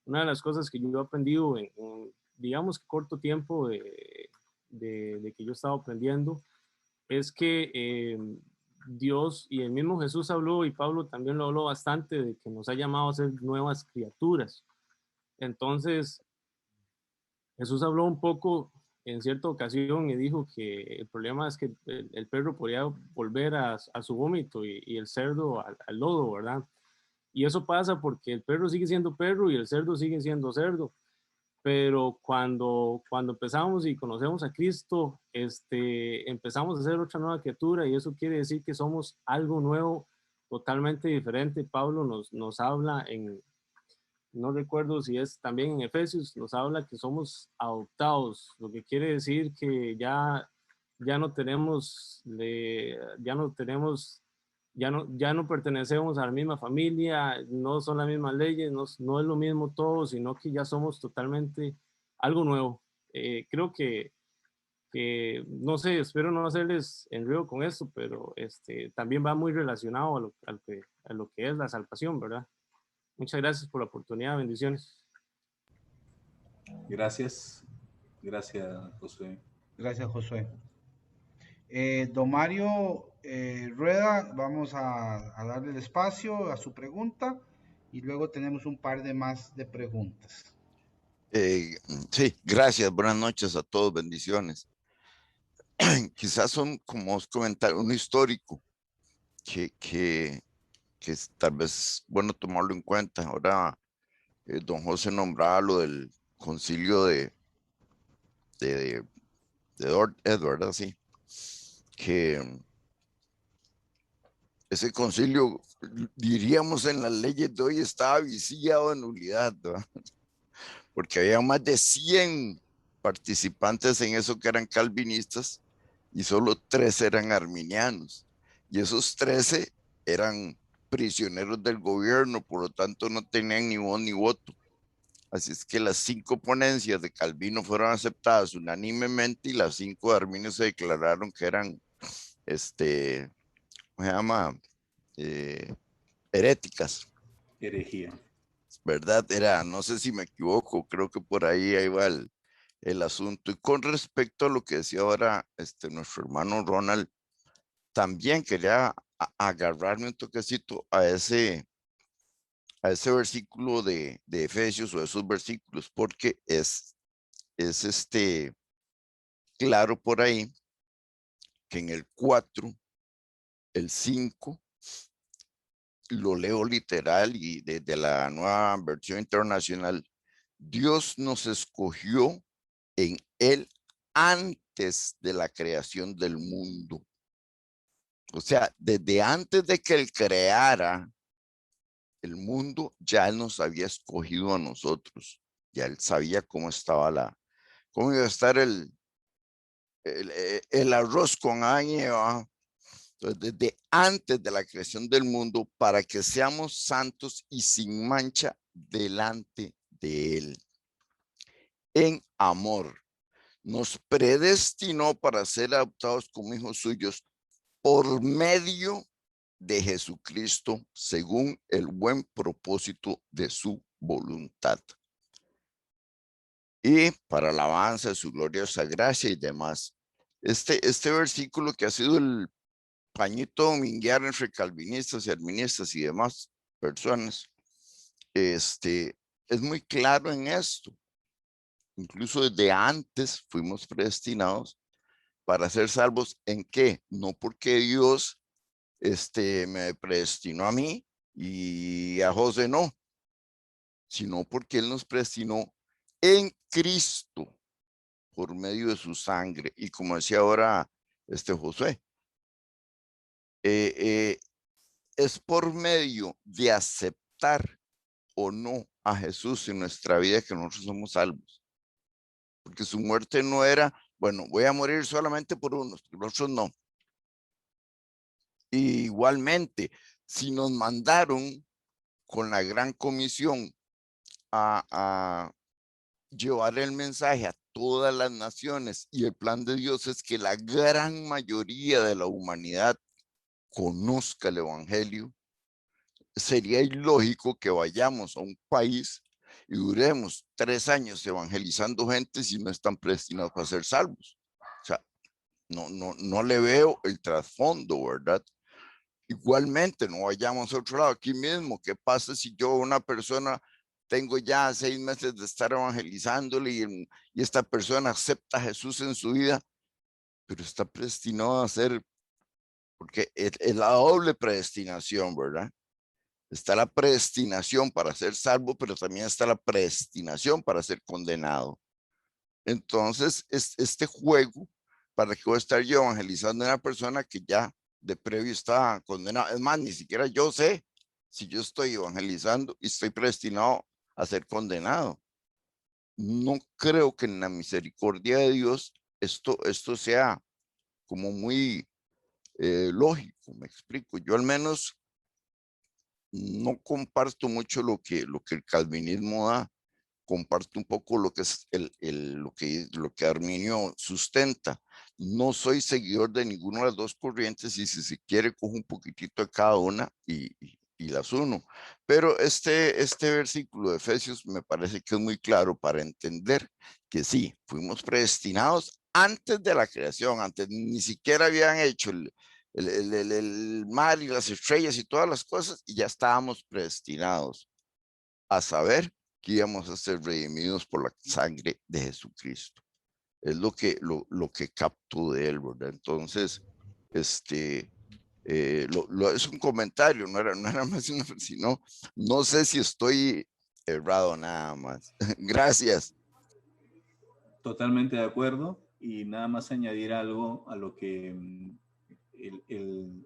[SPEAKER 8] Una de las cosas que yo he aprendido digamos, corto tiempo de que yo he estado aprendiendo, es que Dios y el mismo Jesús habló, y Pablo también lo habló bastante, de que nos ha llamado a ser nuevas criaturas. Entonces, Jesús habló un poco en cierta ocasión y dijo que el problema es que el perro podría volver a su vómito y el cerdo al lodo, ¿verdad? Y eso pasa porque el perro sigue siendo perro y el cerdo sigue siendo cerdo. Pero cuando empezamos y conocemos a Cristo, empezamos a ser otra nueva criatura, y eso quiere decir que somos algo nuevo, totalmente diferente. Pablo nos habla no recuerdo si es también en Efesios, nos habla que somos adoptados, lo que quiere decir que ya no tenemos, ya no pertenecemos a la misma familia, no son las mismas leyes, no es lo mismo todo, sino que ya somos totalmente algo nuevo. Creo que no sé, espero no hacerles enredo con esto, pero también va muy relacionado a lo que es la salvación, ¿verdad? Muchas gracias por la oportunidad, bendiciones.
[SPEAKER 4] Gracias. Gracias, Josué.
[SPEAKER 1] Gracias, Josué. Don Mario Rueda, vamos a darle el espacio a su pregunta y luego tenemos un par de más de preguntas.
[SPEAKER 3] Sí, gracias. Buenas noches a todos. Bendiciones. Quizás son, como os comentaba, un histórico que es tal vez bueno tomarlo en cuenta. Ahora, don José nombraba lo del concilio de Edward, así que ese concilio, diríamos en las leyes de hoy, estaba viciado de nulidad, ¿verdad? Porque había más de 100 participantes en eso que eran calvinistas y solo 3 eran arminianos. Y esos 13 eran prisioneros del gobierno, por lo tanto no tenían ni voz ni voto. Así es que las 5 ponencias de Calvino fueron aceptadas unánimemente y las 5 de Arminio se declararon que eran, ¿cómo se llama? Heréticas.
[SPEAKER 4] Herejía.
[SPEAKER 3] ¿Verdad? Era, no sé si me equivoco, creo que por ahí va el asunto. Y con respecto a lo que decía ahora nuestro hermano Ronald, también quería agarrarme un toquecito a ese versículo de Efesios, o esos versículos, porque es claro por ahí que en el 4, el 5, lo leo literal y desde la nueva versión internacional, Dios nos escogió en él antes de la creación del mundo. O sea, desde antes de que él creara el mundo, ya él nos había escogido a nosotros. Ya él sabía cómo iba a estar el arroz con año. Entonces, desde antes de la creación del mundo, para que seamos santos y sin mancha delante de él. En amor, nos predestinó para ser adoptados como hijos suyos por medio de Jesucristo, según el buen propósito de su voluntad. Y para alabanza de su gloriosa gracia y demás. Este versículo, que ha sido el pañito dominguear entre calvinistas y arministas y demás personas, es muy claro en esto. Incluso desde antes fuimos predestinados para ser salvos. ¿En qué? No porque Dios me predestinó a mí y a José no, sino porque él nos predestinó en Cristo por medio de su sangre. Y como decía ahora Josué, es por medio de aceptar o no a Jesús en nuestra vida que nosotros somos salvos. Porque su muerte no era, bueno, voy a morir solamente por unos, por otros no. Y igualmente, si nos mandaron con la gran comisión a llevar el mensaje a todas las naciones, y el plan de Dios es que la gran mayoría de la humanidad conozca el evangelio, sería ilógico que vayamos a un país y duremos 3 años evangelizando gente si no están predestinados para ser salvos. O sea, no le veo el trasfondo, ¿verdad? Igualmente, no vayamos a otro lado, aquí mismo. ¿Qué pasa si yo, una persona, tengo ya 6 meses de estar evangelizándole y esta persona acepta a Jesús en su vida, pero está predestinado a ser, porque es la doble predestinación, ¿verdad? Está la predestinación para ser salvo, pero también está la predestinación para ser condenado. Entonces, este juego, ¿para qué voy a estar yo evangelizando a una persona que ya de previo está condenada? Es más, ni siquiera yo sé si yo estoy evangelizando y estoy predestinado a ser condenado. No creo que en la misericordia de Dios esto sea como muy lógico, me explico. Yo al menos no comparto mucho lo que el calvinismo da. Comparto un poco lo que es lo que Arminio sustenta. No soy seguidor de ninguna de las dos corrientes, y si se quiere cojo un poquitito de cada una y las uno. Pero este versículo de Efesios me parece que es muy claro para entender que sí, fuimos predestinados antes de la creación, antes ni siquiera habían hecho el mar y las estrellas y todas las cosas, y ya estábamos predestinados a saber que íbamos a ser redimidos por la sangre de Jesucristo. Es lo que capto de él, ¿verdad? Entonces, es un comentario, no era más una, sino, no sé si estoy errado nada más. Gracias.
[SPEAKER 4] Totalmente de acuerdo, y nada más añadir algo a lo que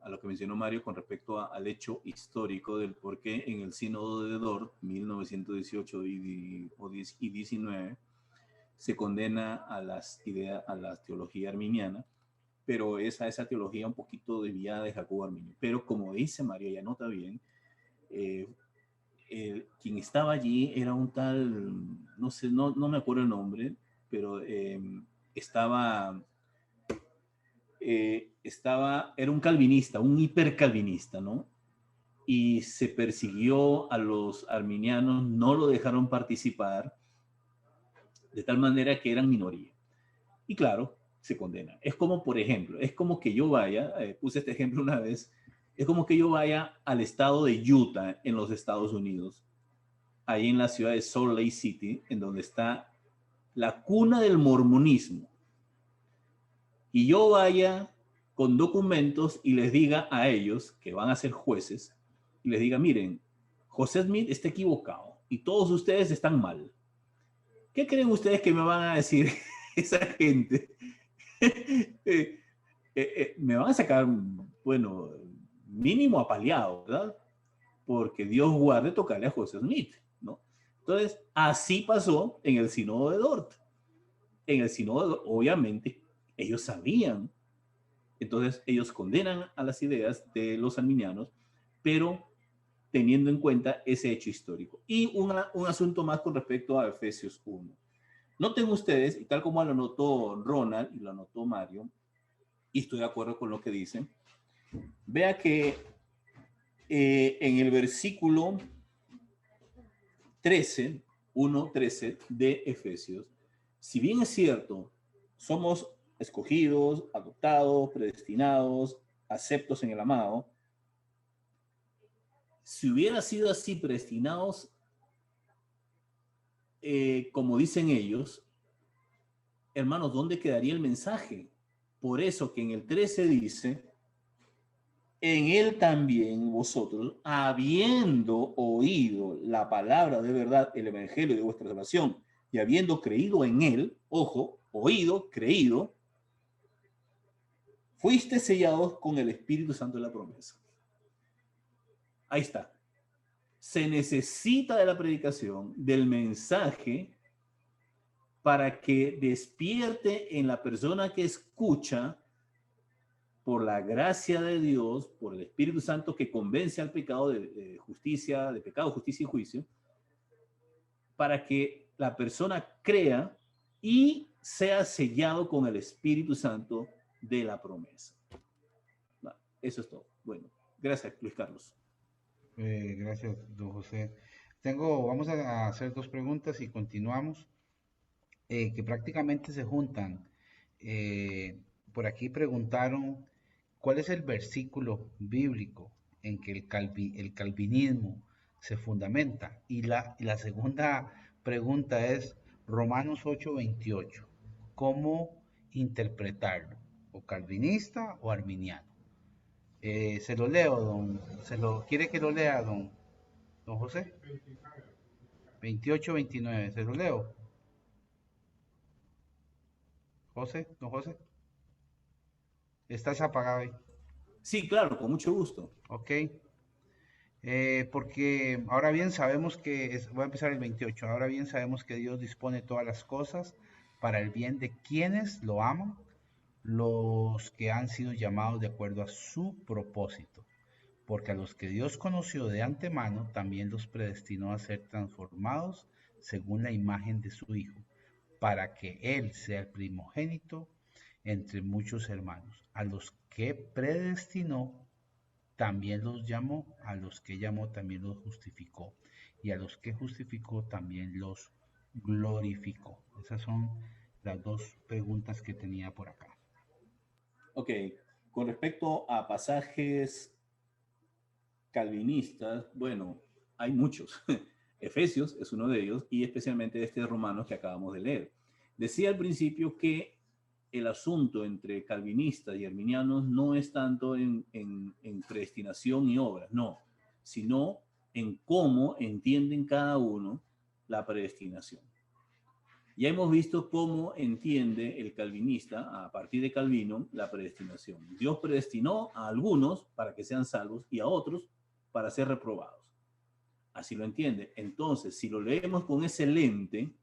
[SPEAKER 4] a lo que mencionó Mario con respecto al hecho histórico del por qué en el Sínodo de Dort, 1918 y 19, se condena a la teología arminiana, pero esa teología un poquito desviada de Jacobo Arminio. Pero como dice Mario, y anota bien, quien estaba allí era un tal, no sé, no me acuerdo el nombre, pero era un calvinista, un hipercalvinista, ¿no? Y se persiguió a los arminianos, no lo dejaron participar, de tal manera que eran minoría. Y claro, se condena. Es como, por ejemplo, es como que yo vaya, puse este ejemplo una vez, es como que yo vaya al estado de Utah en los Estados Unidos, ahí en la ciudad de Salt Lake City, en donde está la cuna del mormonismo, y yo vaya con documentos y les diga a ellos, que van a ser jueces, y les diga, miren, José Smith está equivocado y todos ustedes están mal. ¿Qué creen ustedes que me van a decir esa gente? Me van a sacar, bueno, mínimo apaleado, ¿verdad? Porque Dios guarde tocarle a José Smith, ¿no? Entonces, así pasó en el Sínodo de Dort. En el Sínodo de Dort, obviamente, ellos sabían. Entonces, ellos condenan a las ideas de los arminianos, pero teniendo en cuenta ese hecho histórico. Y un asunto más con respecto a Efesios 1. Noten ustedes, y tal como lo anotó Ronald y lo anotó Mario, y estoy de acuerdo con lo que dicen, vea que en el versículo 13, 1:13 de Efesios, si bien es cierto, somos escogidos, adoptados, predestinados, aceptos en el amado, si hubiera sido así, predestinados, como dicen ellos, hermanos, ¿dónde quedaría el mensaje? Por eso que en el 13 dice, en él también vosotros, habiendo oído la palabra de verdad, el evangelio de vuestra salvación, y habiendo creído en él, ojo, oído, creído, fuiste sellados con el Espíritu Santo de la promesa. Ahí está. Se necesita de la predicación, del mensaje, para que despierte en la persona que escucha, por la gracia de Dios, por el Espíritu Santo que convence al pecado de justicia, de pecado, justicia y juicio, para que la persona crea y sea sellado con el Espíritu Santo de la promesa. Eso es todo. Bueno, gracias, Luis Carlos.
[SPEAKER 1] Gracias, don José. Vamos a hacer dos preguntas y continuamos, que prácticamente se juntan. Por aquí preguntaron, ¿cuál es el versículo bíblico en que el calvinismo se fundamenta? Y la segunda pregunta es Romanos 8:28. ¿Cómo interpretarlo? ¿O calvinista o arminiano? Se lo leo, ¿quiere que lo lea, don José? 28-29, se lo leo. Don José, estás apagado ahí.
[SPEAKER 4] Sí, claro, con mucho gusto.
[SPEAKER 1] Ok. Porque ahora bien sabemos voy a empezar el 28, ahora bien sabemos que Dios dispone todas las cosas para el bien de quienes lo aman, los que han sido llamados de acuerdo a su propósito. Porque a los que Dios conoció de antemano, también los predestinó a ser transformados según la imagen de su Hijo, para que Él sea el primogénito entre muchos hermanos. A los que predestinó, también los llamó, a los que llamó, también los justificó, y a los que justificó, también los glorificó. Esas son las dos preguntas que tenía por acá.
[SPEAKER 4] Ok, con respecto a pasajes calvinistas, bueno, hay muchos. Efesios es uno de ellos, y especialmente este de Romanos que acabamos de leer. Decía al principio que el asunto entre calvinistas y arminianos no es tanto en predestinación y obras, no, sino en cómo entienden cada uno la predestinación. Ya hemos visto cómo entiende el calvinista, a partir de Calvino, la predestinación. Dios predestinó a algunos para que sean salvos y a otros para ser reprobados. Así lo entiende. Entonces, si lo leemos con ese lente,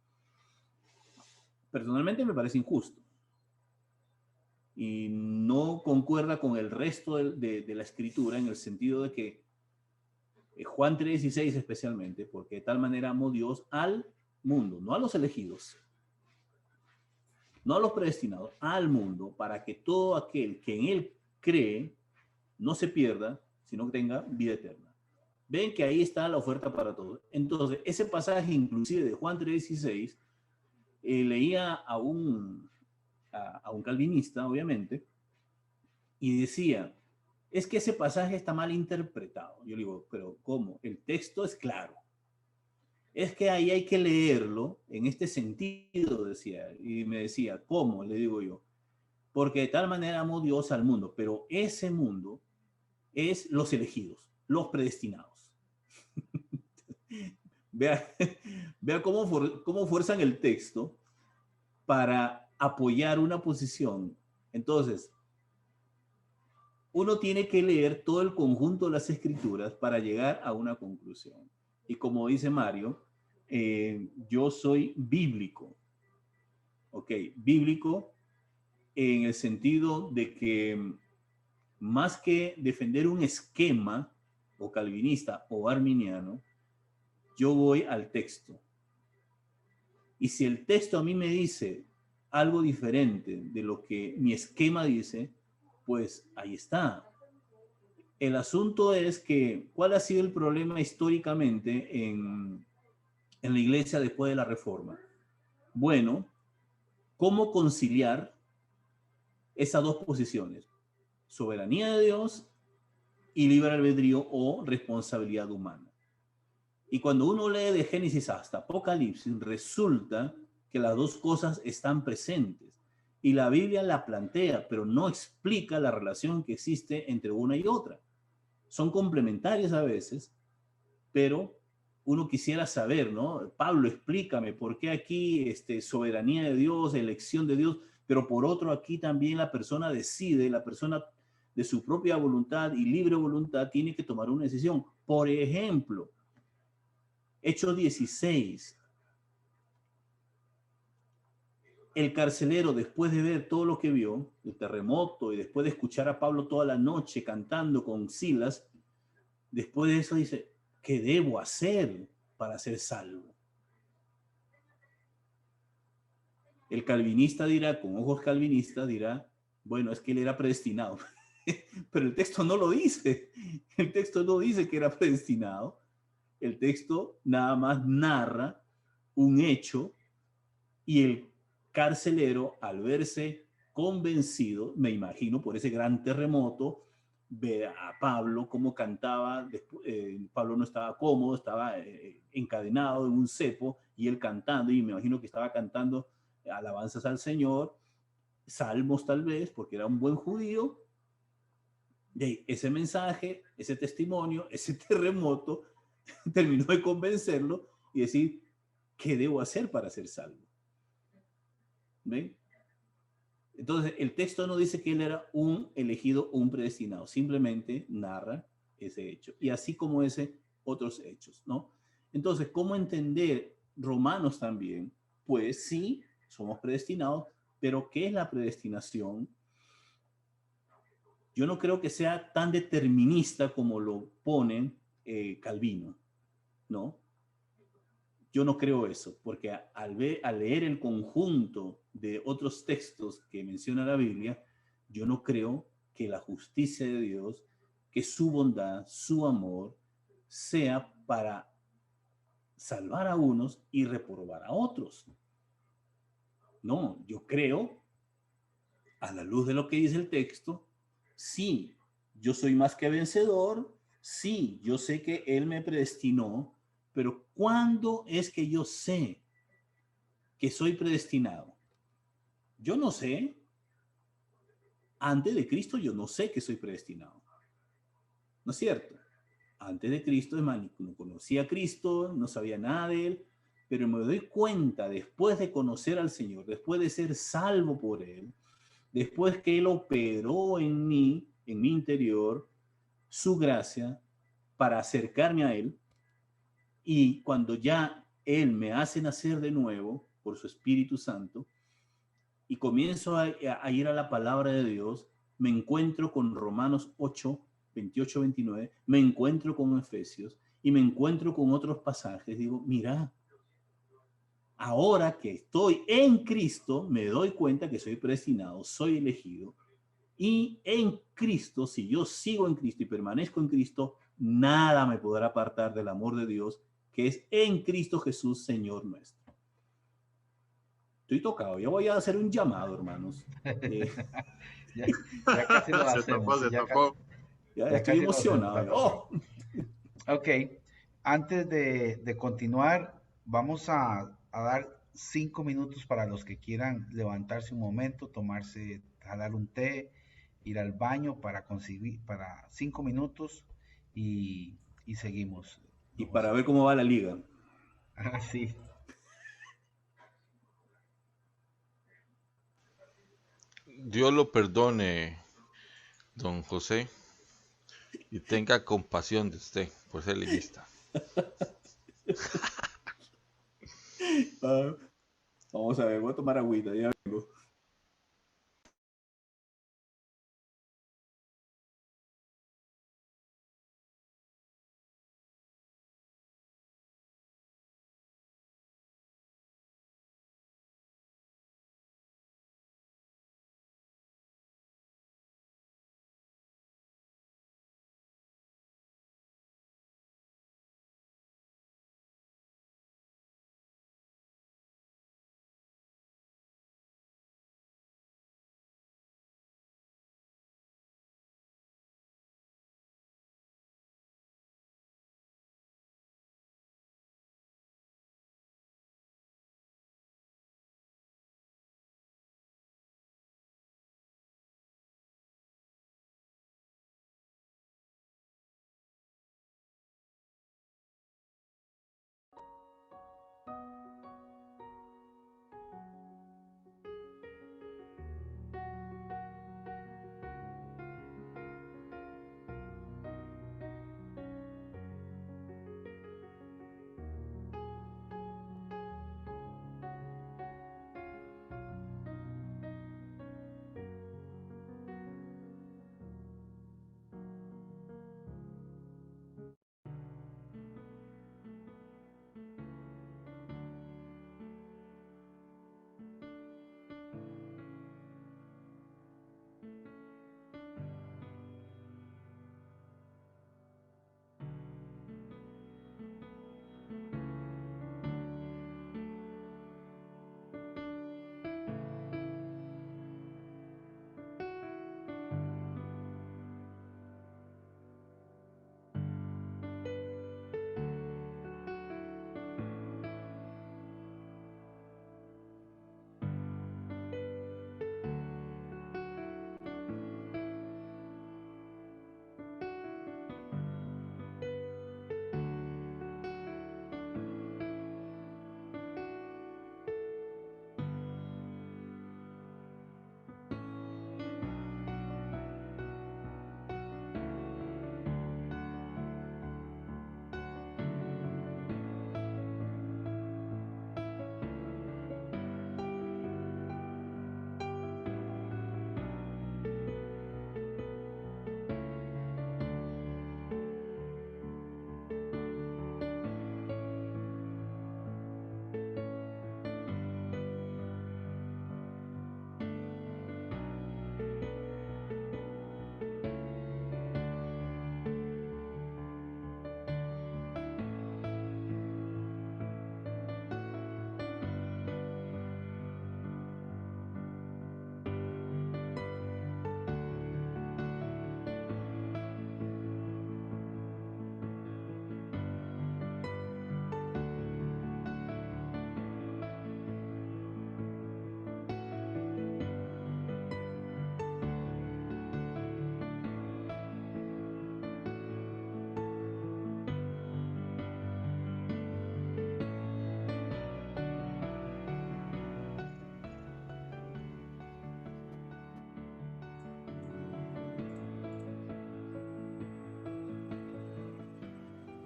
[SPEAKER 4] personalmente me parece injusto. Y no concuerda con el resto de la escritura, en el sentido de que Juan 3:16 especialmente, porque de tal manera amó Dios al mundo, no a los elegidos, no a los predestinados, al mundo, para que todo aquel que en él cree no se pierda, sino que tenga vida eterna. Ven que ahí está la oferta para todos. Entonces, ese pasaje inclusive de Juan 3:16, leía a un calvinista, obviamente, y decía, es que ese pasaje está mal interpretado. Yo le digo, pero ¿cómo? El texto es claro. Es que ahí hay que leerlo en este sentido, decía. Y me decía, ¿cómo? Le digo yo. Porque de tal manera amó Dios al mundo, pero ese mundo es los elegidos, los predestinados. Vea cómo fuerzan el texto para apoyar una posición. Entonces, uno tiene que leer todo el conjunto de las escrituras para llegar a una conclusión. Y como dice Mario, yo soy bíblico. Ok, bíblico en el sentido de que más que defender un esquema o calvinista o arminiano, yo voy al texto. Y si el texto a mí me dice algo diferente de lo que mi esquema dice, pues ahí está. El asunto es que, ¿cuál ha sido el problema históricamente en la iglesia después de la Reforma? Bueno, ¿cómo conciliar esas dos posiciones? Soberanía de Dios y libre albedrío o responsabilidad humana. Y cuando uno lee de Génesis hasta Apocalipsis, resulta que las dos cosas están presentes. Y la Biblia la plantea, pero no explica la relación que existe entre una y otra. Son complementarias a veces, pero uno quisiera saber, ¿no? Pablo, explícame por qué aquí soberanía de Dios, elección de Dios, pero por otro aquí también la persona decide, la persona de su propia voluntad y libre voluntad tiene que tomar una decisión. Por ejemplo, Hechos 16. El carcelero, después de ver todo lo que vio, el terremoto, y después de escuchar a Pablo toda la noche cantando con Silas, después de eso dice, ¿qué debo hacer para ser salvo? El calvinista dirá, con ojos calvinistas, dirá, bueno, es que él era predestinado. Pero el texto no lo dice. El texto no dice que era predestinado. El texto nada más narra un hecho y el carcelero, al verse convencido, me imagino, por ese gran terremoto, ve a Pablo cómo cantaba. Pablo no estaba cómodo, estaba encadenado en un cepo y él cantando, y me imagino que estaba cantando alabanzas al Señor, salmos tal vez, porque era un buen judío. De ese mensaje, ese testimonio, ese terremoto, terminó de convencerlo y decir, ¿qué debo hacer para ser salvo? ¿Ven? Entonces, el texto no dice que él era un elegido, un predestinado, simplemente narra ese hecho. Y así como ese, otros hechos, ¿no? Entonces, ¿cómo entender Romanos también? Pues sí, somos predestinados, pero ¿qué es la predestinación? Yo no creo que sea tan determinista como lo ponen Calvino, ¿no? Yo no creo eso, porque al leer el conjunto de otros textos que menciona la Biblia, yo no creo que la justicia de Dios, que su bondad, su amor, sea para salvar a unos y reprobar a otros. No, yo creo, a la luz de lo que dice el texto, sí, yo soy más que vencedor, sí, yo sé que Él me predestinó, pero ¿cuándo es que yo sé que soy predestinado? Yo no sé. Antes de Cristo yo no sé que soy predestinado. ¿No es cierto? Antes de Cristo, hermano, no conocía a Cristo, no sabía nada de Él, pero me doy cuenta después de conocer al Señor, después de ser salvo por Él, después que Él operó en mí, en mi interior, su gracia para acercarme a Él, y cuando ya Él me hace nacer de nuevo por su Espíritu Santo, y comienzo a ir a la palabra de Dios, me encuentro con Romanos 8, 28, 29, me encuentro con Efesios y me encuentro con otros pasajes. Digo, mira, ahora que estoy en Cristo, me doy cuenta que soy predestinado, soy elegido. Y en Cristo, si yo sigo en Cristo y permanezco en Cristo, nada me podrá apartar del amor de Dios, que es en Cristo Jesús, Señor nuestro. Estoy tocado, yo voy a hacer un llamado, hermanos.
[SPEAKER 1] Ya casi lo
[SPEAKER 9] Se
[SPEAKER 1] hacemos.
[SPEAKER 9] tocó, se
[SPEAKER 1] Ya,
[SPEAKER 9] tocó.
[SPEAKER 4] Ya
[SPEAKER 1] ya
[SPEAKER 4] estoy
[SPEAKER 1] casi lo hacemos,
[SPEAKER 4] emocionado.
[SPEAKER 1] Pastor.
[SPEAKER 4] ¡Oh!
[SPEAKER 1] Ok, antes de continuar, vamos a dar 5 minutos para los que quieran levantarse un momento, tomarse, jalar un té, ir al baño para conseguir, para 5 minutos y seguimos,
[SPEAKER 4] Y
[SPEAKER 1] don
[SPEAKER 4] para
[SPEAKER 1] José.
[SPEAKER 4] ver cómo va la liga.
[SPEAKER 1] Ah, sí.
[SPEAKER 6] Dios lo perdone, don José, y tenga compasión de usted por ser liguista.
[SPEAKER 4] Vamos a ver, voy a tomar agüita, ya vengo.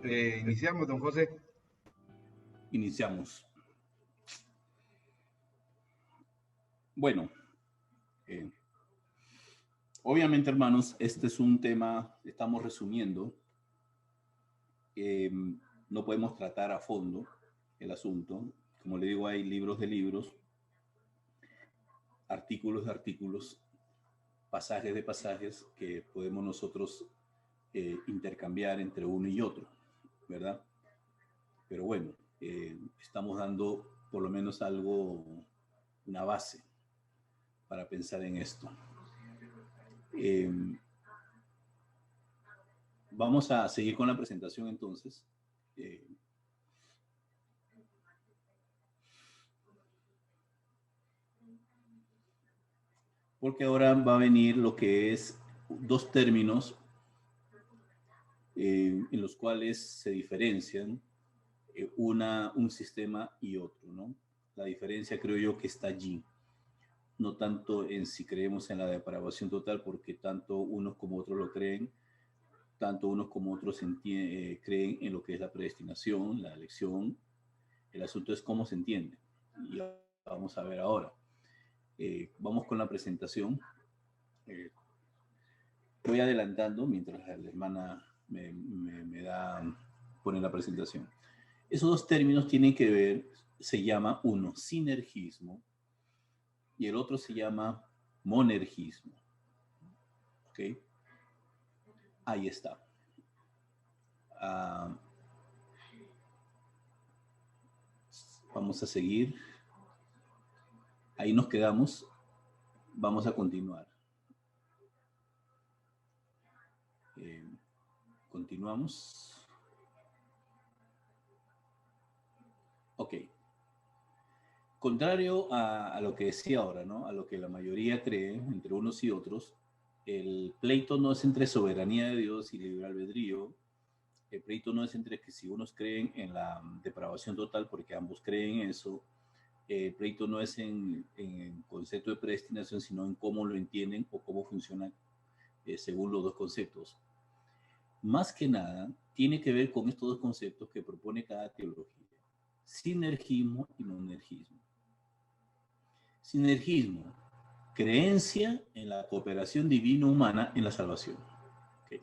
[SPEAKER 1] Iniciamos, don José.
[SPEAKER 4] Iniciamos. Bueno, obviamente, hermanos, este es un tema, estamos resumiendo. No podemos tratar a fondo el asunto. Como le digo, hay libros de libros, artículos de artículos, pasajes de pasajes que podemos nosotros intercambiar entre uno y otro, ¿verdad? Pero bueno, estamos dando por lo menos algo, una base para pensar en esto. Vamos a seguir con la presentación entonces. Porque ahora va a venir lo que es dos términos en los cuales se diferencian un sistema y otro, ¿no? La diferencia creo yo que está allí, no tanto en si creemos en la depravación total, porque tanto unos como otros lo creen, tanto unos como otros creen en lo que es la predestinación, la elección. El asunto es cómo se entiende. Y vamos a ver ahora. Vamos con la presentación. Voy adelantando mientras la hermana pone la presentación. Esos dos términos tienen que ver, se llama uno sinergismo y el otro se llama monergismo. ¿Ok? Ahí está. Vamos a seguir. Ahí nos quedamos. Vamos a continuar. Continuamos. Ok. Contrario a lo que decía ahora, ¿no? A lo que la mayoría cree, entre unos y otros, el pleito no es entre soberanía de Dios y libre albedrío. El pleito no es entre que si unos creen en la depravación total, porque ambos creen eso. El pleito no es en concepto de predestinación, sino en cómo lo entienden o cómo funciona según los dos conceptos. Más que nada, tiene que ver con estos dos conceptos que propone cada teología: sinergismo y monergismo. Sinergismo, creencia en la cooperación divino-humana en la salvación. Okay.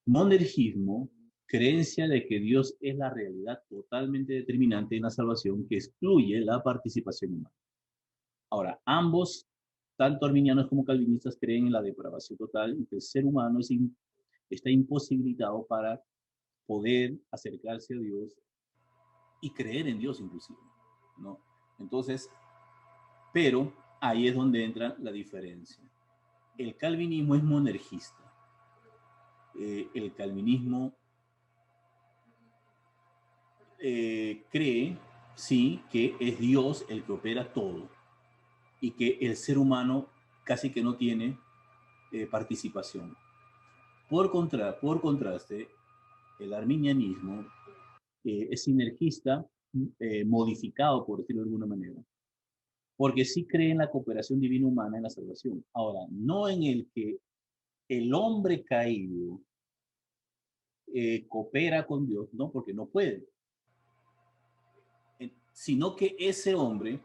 [SPEAKER 4] Monergismo, creencia de que Dios es la realidad totalmente determinante en la salvación que excluye la participación humana. Ahora, ambos, tanto arminianos como calvinistas, creen en la depravación total y que el ser humano está imposibilitado para poder acercarse a Dios y creer en Dios inclusive, ¿no? Entonces, pero ahí es donde entra la diferencia. El calvinismo es monergista. El calvinismo cree, sí, que es Dios el que opera todo y que el ser humano casi que no tiene participación. Por contraste, el arminianismo es sinergista, modificado, por decirlo de alguna manera, porque sí cree en la cooperación divina-humana en la salvación. Ahora, no en el que el hombre caído coopera con Dios, no, porque no puede, sino que ese hombre,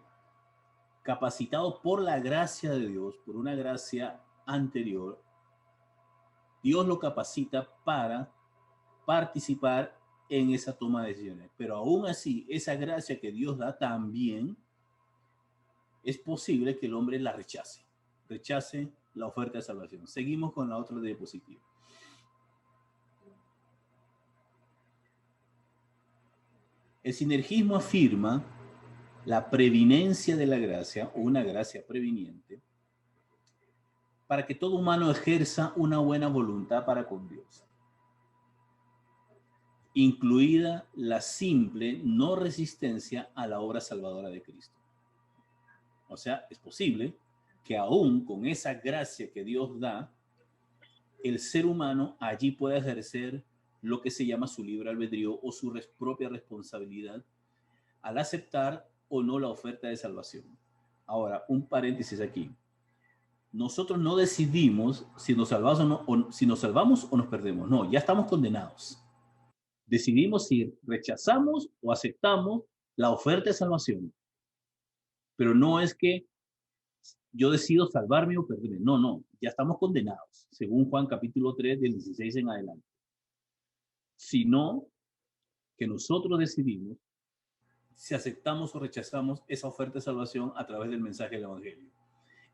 [SPEAKER 4] capacitado por la gracia de Dios, por una gracia anterior, Dios lo capacita para participar en esa toma de decisiones. Pero aún así, esa gracia que Dios da también es posible que el hombre la rechace la oferta de salvación. Seguimos con la otra diapositiva. El sinergismo afirma la previnencia de la gracia, o una gracia previniente, para que todo humano ejerza una buena voluntad para con Dios, incluida la simple no resistencia a la obra salvadora de Cristo. O sea, es posible que aún con esa gracia que Dios da, el ser humano allí pueda ejercer lo que se llama su libre albedrío o su propia responsabilidad al aceptar o no la oferta de salvación. Ahora, un paréntesis aquí. Nosotros no decidimos si nos salvamos o no, si nos salvamos o nos perdemos. No, ya estamos condenados. Decidimos si rechazamos o aceptamos la oferta de salvación. Pero no es que yo decido salvarme o perderme. No, no, ya estamos condenados, según Juan capítulo 3, del 16 en adelante. Sino que nosotros decidimos si aceptamos o rechazamos esa oferta de salvación a través del mensaje del Evangelio.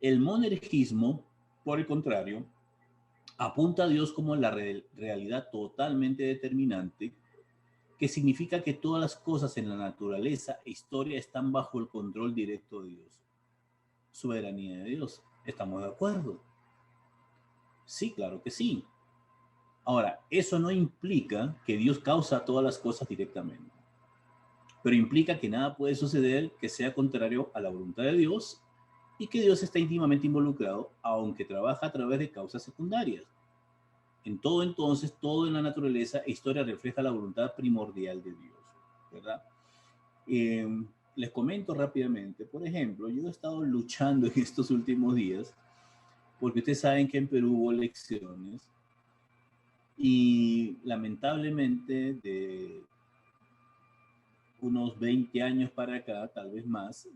[SPEAKER 4] El monergismo, por el contrario, apunta a Dios como la realidad totalmente determinante, que significa que todas las cosas en la naturaleza e historia están bajo el control directo de Dios. Soberanía de Dios. ¿Estamos de acuerdo? Sí, claro que sí. Ahora, eso no implica que Dios causa todas las cosas directamente, pero implica que nada puede suceder que sea contrario a la voluntad de Dios y que Dios está íntimamente involucrado, aunque trabaja a través de causas secundarias. En todo entonces, todo en la naturaleza e historia refleja la voluntad primordial de Dios, ¿verdad? Les comento rápidamente, por ejemplo, yo he estado luchando en estos últimos días, porque ustedes saben que en Perú hubo elecciones y lamentablemente de unos 20 años para acá, tal vez más,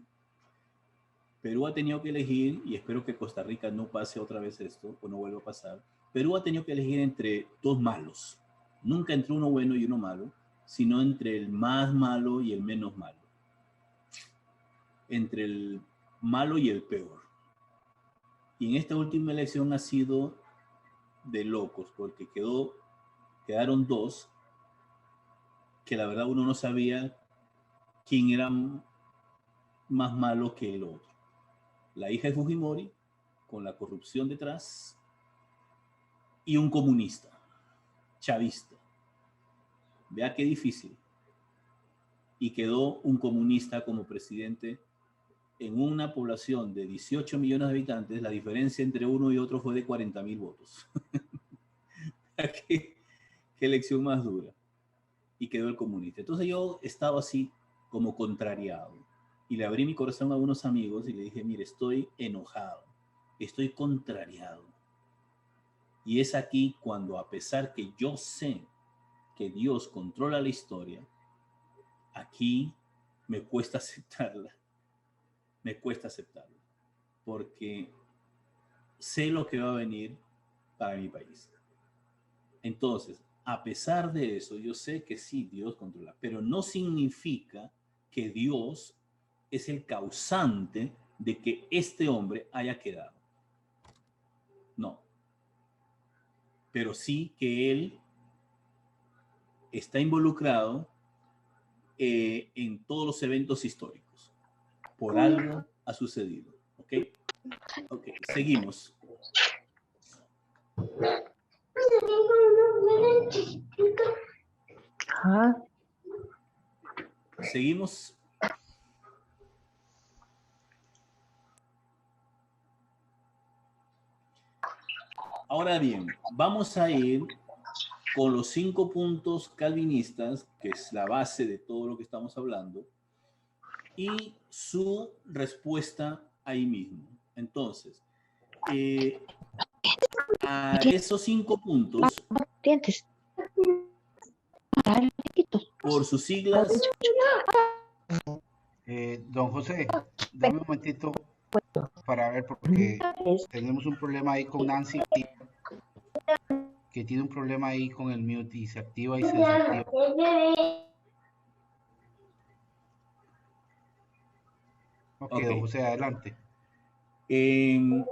[SPEAKER 4] Perú ha tenido que elegir, y espero que Costa Rica no pase otra vez esto, o no vuelva a pasar, Perú ha tenido que elegir entre dos malos, nunca entre uno bueno y uno malo, sino entre el más malo y el menos malo, entre el malo y el peor. Y en esta última elección ha sido de locos, porque quedaron dos que la verdad uno no sabía quién era más malo que el otro. La hija de Fujimori, con la corrupción detrás, y un comunista, chavista. Vea qué difícil. Y quedó un comunista como presidente en una población de 18 millones de habitantes. La diferencia entre uno y otro fue de 40,000 votos. ¿Qué elección más dura? Y quedó el comunista. Entonces yo estaba así como contrariado. Y le abrí mi corazón a unos amigos y le dije, mire, estoy enojado, estoy contrariado. Y es aquí cuando, a pesar que yo sé que Dios controla la historia, aquí me cuesta aceptarla. Me cuesta aceptarla. Porque sé lo que va a venir para mi país. Entonces, a pesar de eso, yo sé que sí, Dios controla, pero no significa que Dios es el causante de que este hombre haya quedado. No. Pero sí que él está involucrado en todos los eventos históricos. Por algo ha sucedido. ¿Ok? Ok, seguimos. Seguimos. Ahora bien, vamos a ir con los 5 puntos calvinistas, que es la base de todo lo que estamos hablando, y su respuesta ahí mismo. Entonces, a esos 5 puntos, por sus siglas.
[SPEAKER 1] Don José, dame un momentito para ver, porque tenemos un problema ahí con Nancy, que tiene un problema ahí con el mute y se activa y se desactiva. Ok, don José, adelante.
[SPEAKER 4] En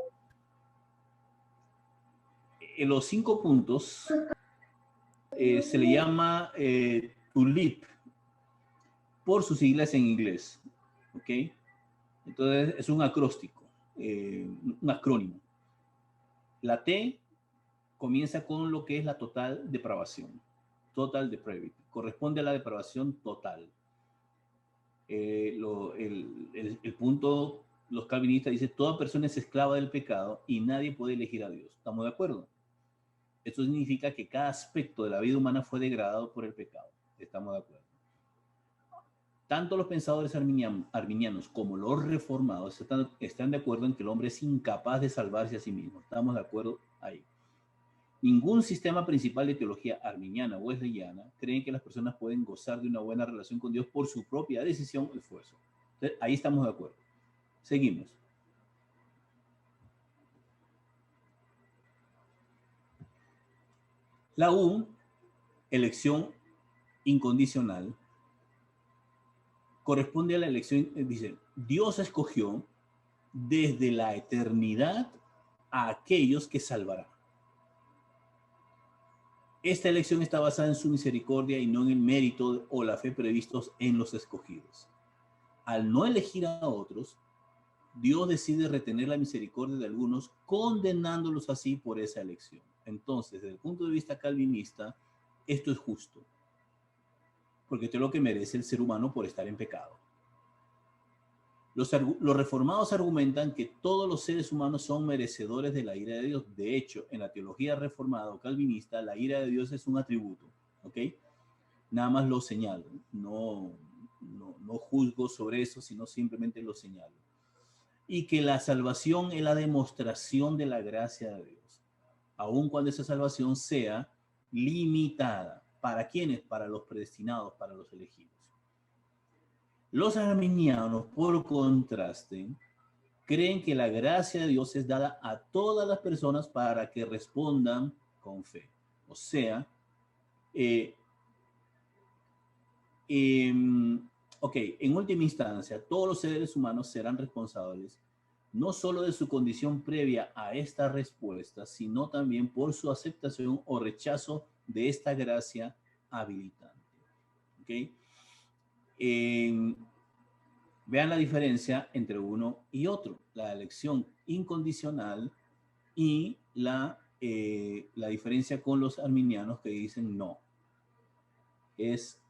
[SPEAKER 4] los 5 puntos se le llama TULIP por sus siglas en inglés. ¿Ok? Entonces es un acróstico, un acrónimo. La T comienza con lo que es la total depravación. Total depravity. Corresponde a la depravación total. El punto, los calvinistas dicen, toda persona es esclava del pecado y nadie puede elegir a Dios. ¿Estamos de acuerdo? Esto significa que cada aspecto de la vida humana fue degradado por el pecado. ¿Estamos de acuerdo? Tanto los pensadores arminianos como los reformados están de acuerdo en que el hombre es incapaz de salvarse a sí mismo. ¿Estamos de acuerdo ahí? Ningún sistema principal de teología arminiana o wesleyana creen que las personas pueden gozar de una buena relación con Dios por su propia decisión o esfuerzo. Entonces, ahí estamos de acuerdo. Seguimos. La U, elección incondicional, corresponde a la elección, dice, Dios escogió desde la eternidad a aquellos que salvará. Esta elección está basada en su misericordia y no en el mérito o la fe previstos en los escogidos. Al no elegir a otros, Dios decide retener la misericordia de algunos, condenándolos así por esa elección. Entonces, desde el punto de vista calvinista, esto es justo, porque esto es lo que merece el ser humano por estar en pecado. Los reformados argumentan que todos los seres humanos son merecedores de la ira de Dios. De hecho, en la teología reformada o calvinista, la ira de Dios es un atributo, ¿ok? Nada más lo señalo, no juzgo sobre eso, sino simplemente lo señalo. Y que la salvación es la demostración de la gracia de Dios, aun cuando esa salvación sea limitada. ¿Para quiénes? Para los predestinados, para los elegidos. Los arminianos, por contraste, creen que la gracia de Dios es dada a todas las personas para que respondan con fe. O sea, en última instancia, todos los seres humanos serán responsables no solo de su condición previa a esta respuesta, sino también por su aceptación o rechazo de esta gracia habilitante. ¿Okay? Vean la diferencia entre uno y otro, la elección incondicional y la diferencia con los arminianos que dicen no. Es,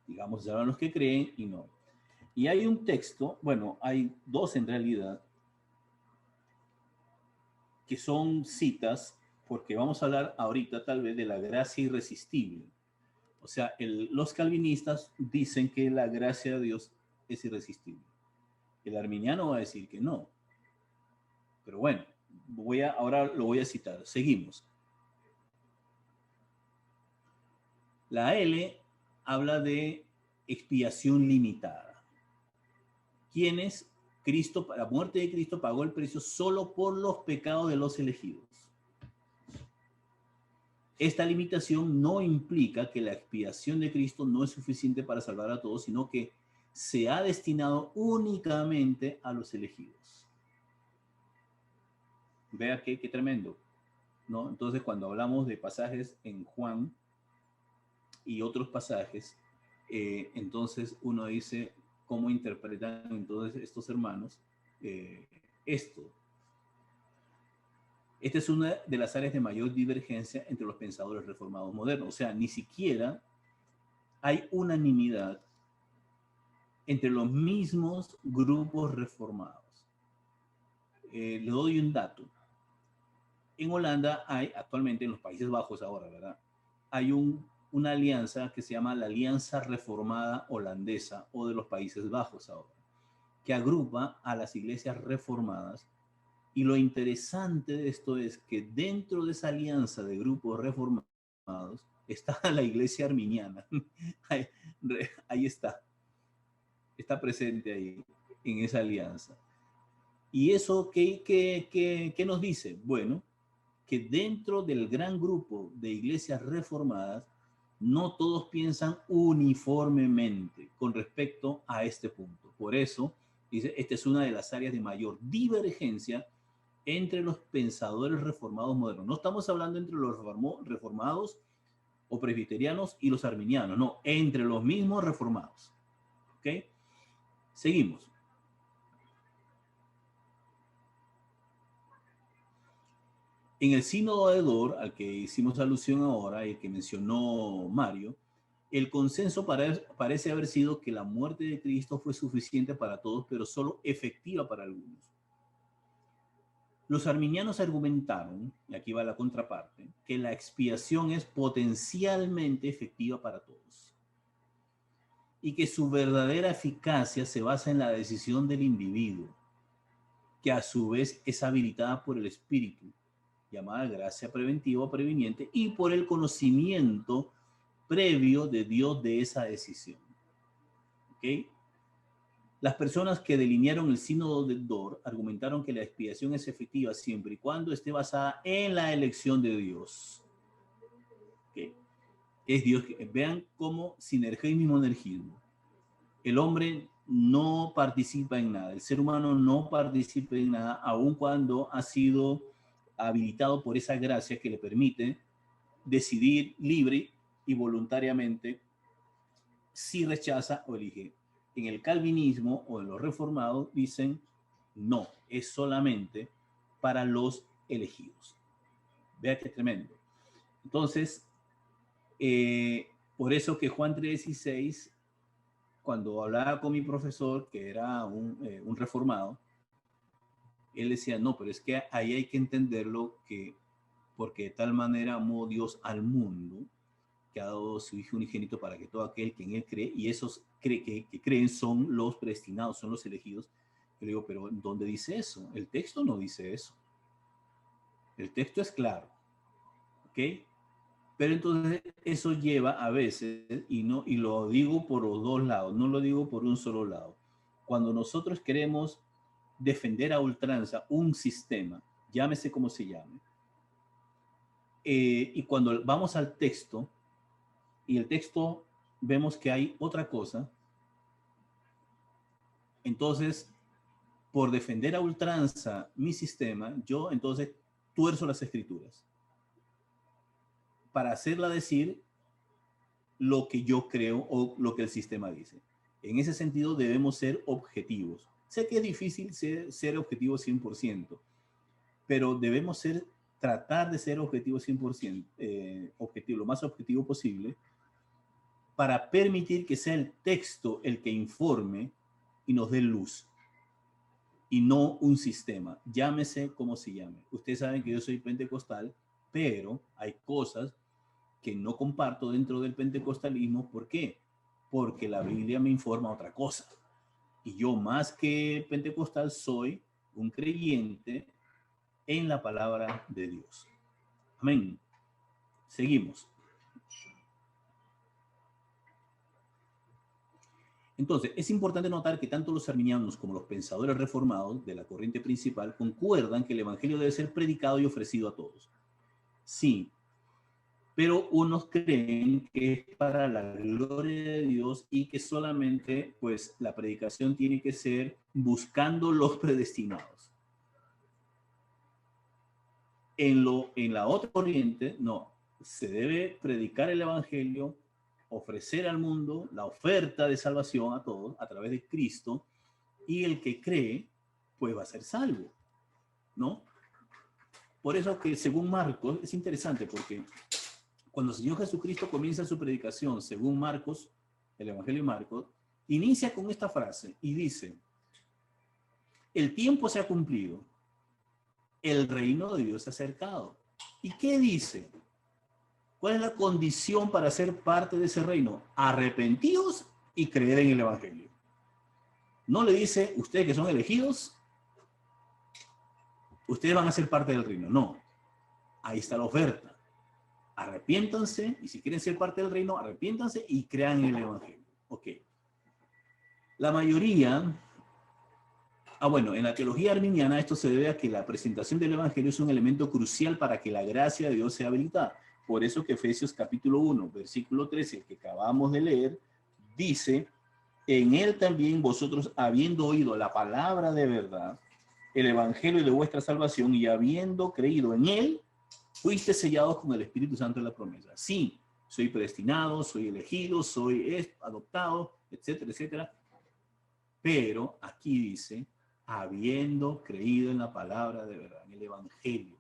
[SPEAKER 4] digamos, saben los que creen y no. Y hay un texto, bueno, hay dos en realidad, que son citas, porque vamos a hablar ahorita tal vez de la gracia irresistible. O sea, los calvinistas dicen que la gracia de Dios es irresistible. El arminiano va a decir que no. Pero bueno, ahora lo voy a citar. Seguimos. La L habla de expiación limitada. ¿Quiénes? Cristo, la muerte de Cristo pagó el precio solo por los pecados de los elegidos. Esta limitación no implica que la expiación de Cristo no es suficiente para salvar a todos, sino que se ha destinado únicamente a los elegidos. Vea qué tremendo, ¿no? Entonces, cuando hablamos de pasajes en Juan y otros pasajes, entonces uno dice, ¿cómo interpretan entonces estos hermanos esto? Esta es una de las áreas de mayor divergencia entre los pensadores reformados modernos. O sea, ni siquiera hay unanimidad entre los mismos grupos reformados. Le doy un dato. En Holanda hay, actualmente en los Países Bajos ahora, ¿verdad? Hay una alianza que se llama la Alianza Reformada Holandesa o de los Países Bajos ahora, que agrupa a las iglesias reformadas. Y lo interesante de esto es que dentro de esa alianza de grupos reformados está la iglesia arminiana. Ahí está. Está presente ahí, en esa alianza. ¿Y eso qué nos dice? Bueno, que dentro del gran grupo de iglesias reformadas, no todos piensan uniformemente con respecto a este punto. Por eso, dice, esta es una de las áreas de mayor divergencia entre los pensadores reformados modernos. No estamos hablando entre los reformados o presbiterianos y los arminianos, no, entre los mismos reformados. ¿Ok? Seguimos. En el sínodo de Dort, al que hicimos alusión ahora y que mencionó Mario, el consenso parece haber sido que la muerte de Cristo fue suficiente para todos, pero solo efectiva para algunos. Los arminianos argumentaron, y aquí va la contraparte, que la expiación es potencialmente efectiva para todos y que su verdadera eficacia se basa en la decisión del individuo, que a su vez es habilitada por el Espíritu llamada gracia preventiva o previniente, y por el conocimiento previo de Dios de esa decisión. ¿Ok? Las personas que delinearon el sínodo de Dort argumentaron que la expiación es efectiva siempre y cuando esté basada en la elección de Dios. ¿Ok? Es Dios. Vean cómo sinergismo y monergismo. El hombre no participa en nada, el ser humano no participa en nada, aun cuando ha sido habilitado por esa gracia que le permite decidir libre y voluntariamente si rechaza o elige. En el calvinismo o en los reformados dicen no, es solamente para los elegidos. Vea qué tremendo. Entonces, por eso que Juan 3:16, cuando hablaba con mi profesor, que era un reformado, él decía, no, pero es que ahí hay que entenderlo, que porque de tal manera amó Dios al mundo, que ha dado su Hijo unigénito para que todo aquel que en él cree, y esos que creen son los predestinados, son los elegidos. Yo le digo, pero ¿dónde dice eso? El texto no dice eso. El texto es claro. ¿Ok? Pero entonces eso lleva a veces, y lo digo por los dos lados, no lo digo por un solo lado. Cuando nosotros queremos defender a ultranza un sistema, llámese como se llame, y cuando vamos al texto, y el texto vemos que hay otra cosa, entonces, por defender a ultranza mi sistema, yo entonces tuerzo las escrituras para hacerla decir lo que yo creo o lo que el sistema dice. En ese sentido debemos ser objetivos. Sé que es difícil ser objetivo 100%, pero debemos tratar de ser objetivos 100%, lo más objetivo posible, para permitir que sea el texto el que informe y nos dé luz, y no un sistema, llámese como se llame. Ustedes saben que yo soy pentecostal, pero hay cosas que no comparto dentro del pentecostalismo. ¿Por qué? Porque la Biblia me informa otra cosa. Y yo, más que pentecostal, soy un creyente en la palabra de Dios. Amén. Seguimos. Entonces, es importante notar que tanto los arminianos como los pensadores reformados de la corriente principal concuerdan que el evangelio debe ser predicado y ofrecido a todos. Sí, pero unos creen que es para la gloria de Dios y que solamente, pues, la predicación tiene que ser buscando los predestinados. En la otra corriente, no, se debe predicar el evangelio, ofrecer al mundo la oferta de salvación a todos a través de Cristo, y el que cree, pues va a ser salvo, ¿no? Por eso que según Marcos, es interesante porque cuando el Señor Jesucristo comienza su predicación, según Marcos, el Evangelio de Marcos, inicia con esta frase y dice, el tiempo se ha cumplido, el reino de Dios se ha acercado. ¿Y qué dice? ¿Cuál es la condición para ser parte de ese reino? Arrepentidos y creer en el Evangelio. No le dice, ustedes que son elegidos, ustedes van a ser parte del reino. No, ahí está la oferta. Arrepiéntanse, y si quieren ser parte del reino, arrepiéntanse y crean en el Evangelio. Ok. La mayoría... bueno, en la teología arminiana esto se debe a que la presentación del Evangelio es un elemento crucial para que la gracia de Dios sea habilitada. Por eso que Efesios capítulo 1, versículo 13, que acabamos de leer, dice, en él también vosotros, habiendo oído la palabra de verdad, el Evangelio de vuestra salvación, y habiendo creído en él, fuiste sellados con el Espíritu Santo de la promesa. Sí, soy predestinado, soy elegido, soy adoptado, etcétera, etcétera. Pero aquí dice, habiendo creído en la palabra de verdad, en el Evangelio.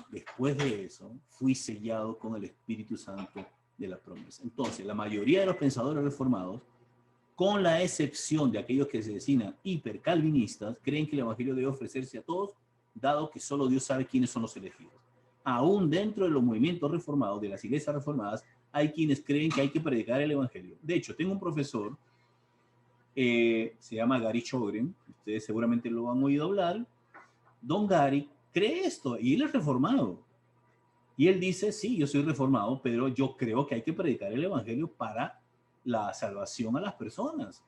[SPEAKER 4] Después de eso, fui sellado con el Espíritu Santo de la promesa. Entonces, la mayoría de los pensadores reformados, con la excepción de aquellos que se designan hipercalvinistas, creen que el Evangelio debe ofrecerse a todos, dado que solo Dios sabe quiénes son los elegidos. Aún dentro de los movimientos reformados, de las iglesias reformadas, hay quienes creen que hay que predicar el Evangelio. De hecho, tengo un profesor, se llama Gary Chogren, ustedes seguramente lo han oído hablar. Don Gary cree esto y él es reformado. Y él dice, sí, yo soy reformado, pero yo creo que hay que predicar el evangelio para la salvación a las personas.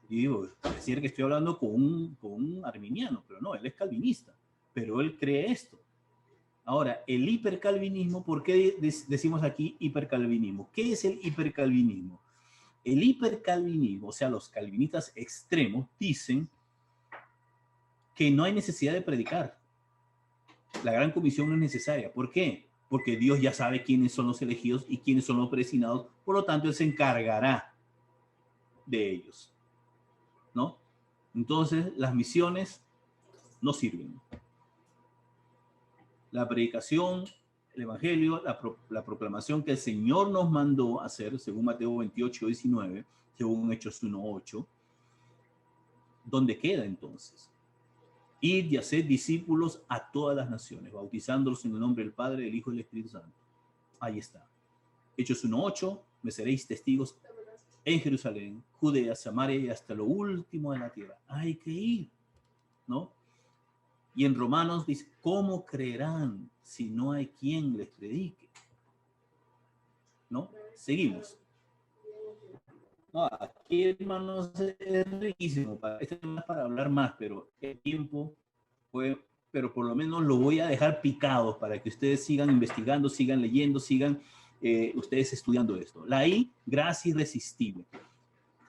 [SPEAKER 4] Y digo, decir que estoy hablando con un arminiano, pero no, él es calvinista, pero él cree esto. Ahora, el hipercalvinismo, ¿por qué decimos aquí hipercalvinismo? ¿Qué es el hipercalvinismo? El hipercalvinismo, o sea, los calvinistas extremos, dicen que no hay necesidad de predicar. La gran comisión no es necesaria. ¿Por qué? Porque Dios ya sabe quiénes son los elegidos y quiénes son los predestinados, por lo tanto, Él se encargará de ellos, ¿no? Entonces, las misiones no sirven. La predicación, el evangelio, la proclamación que el Señor nos mandó hacer, según Mateo 28:19, según Hechos 1:8, ¿dónde queda entonces? Id y haced discípulos a todas las naciones, bautizándolos en el nombre del Padre, del Hijo y del Espíritu Santo. Ahí está. Hechos 1:8, me seréis testigos en Jerusalén, Judea, Samaria y hasta lo último de la tierra. Hay que ir, ¿no? Y en Romanos dice, ¿cómo creerán si no hay quien les predique? ¿No? Seguimos. No, aquí, hermanos, es riquísimo. Este tema es para hablar más, pero el tiempo fue, pero por lo menos lo voy a dejar picado para que ustedes sigan investigando, sigan leyendo, sigan ustedes estudiando esto. La I, gracia irresistible.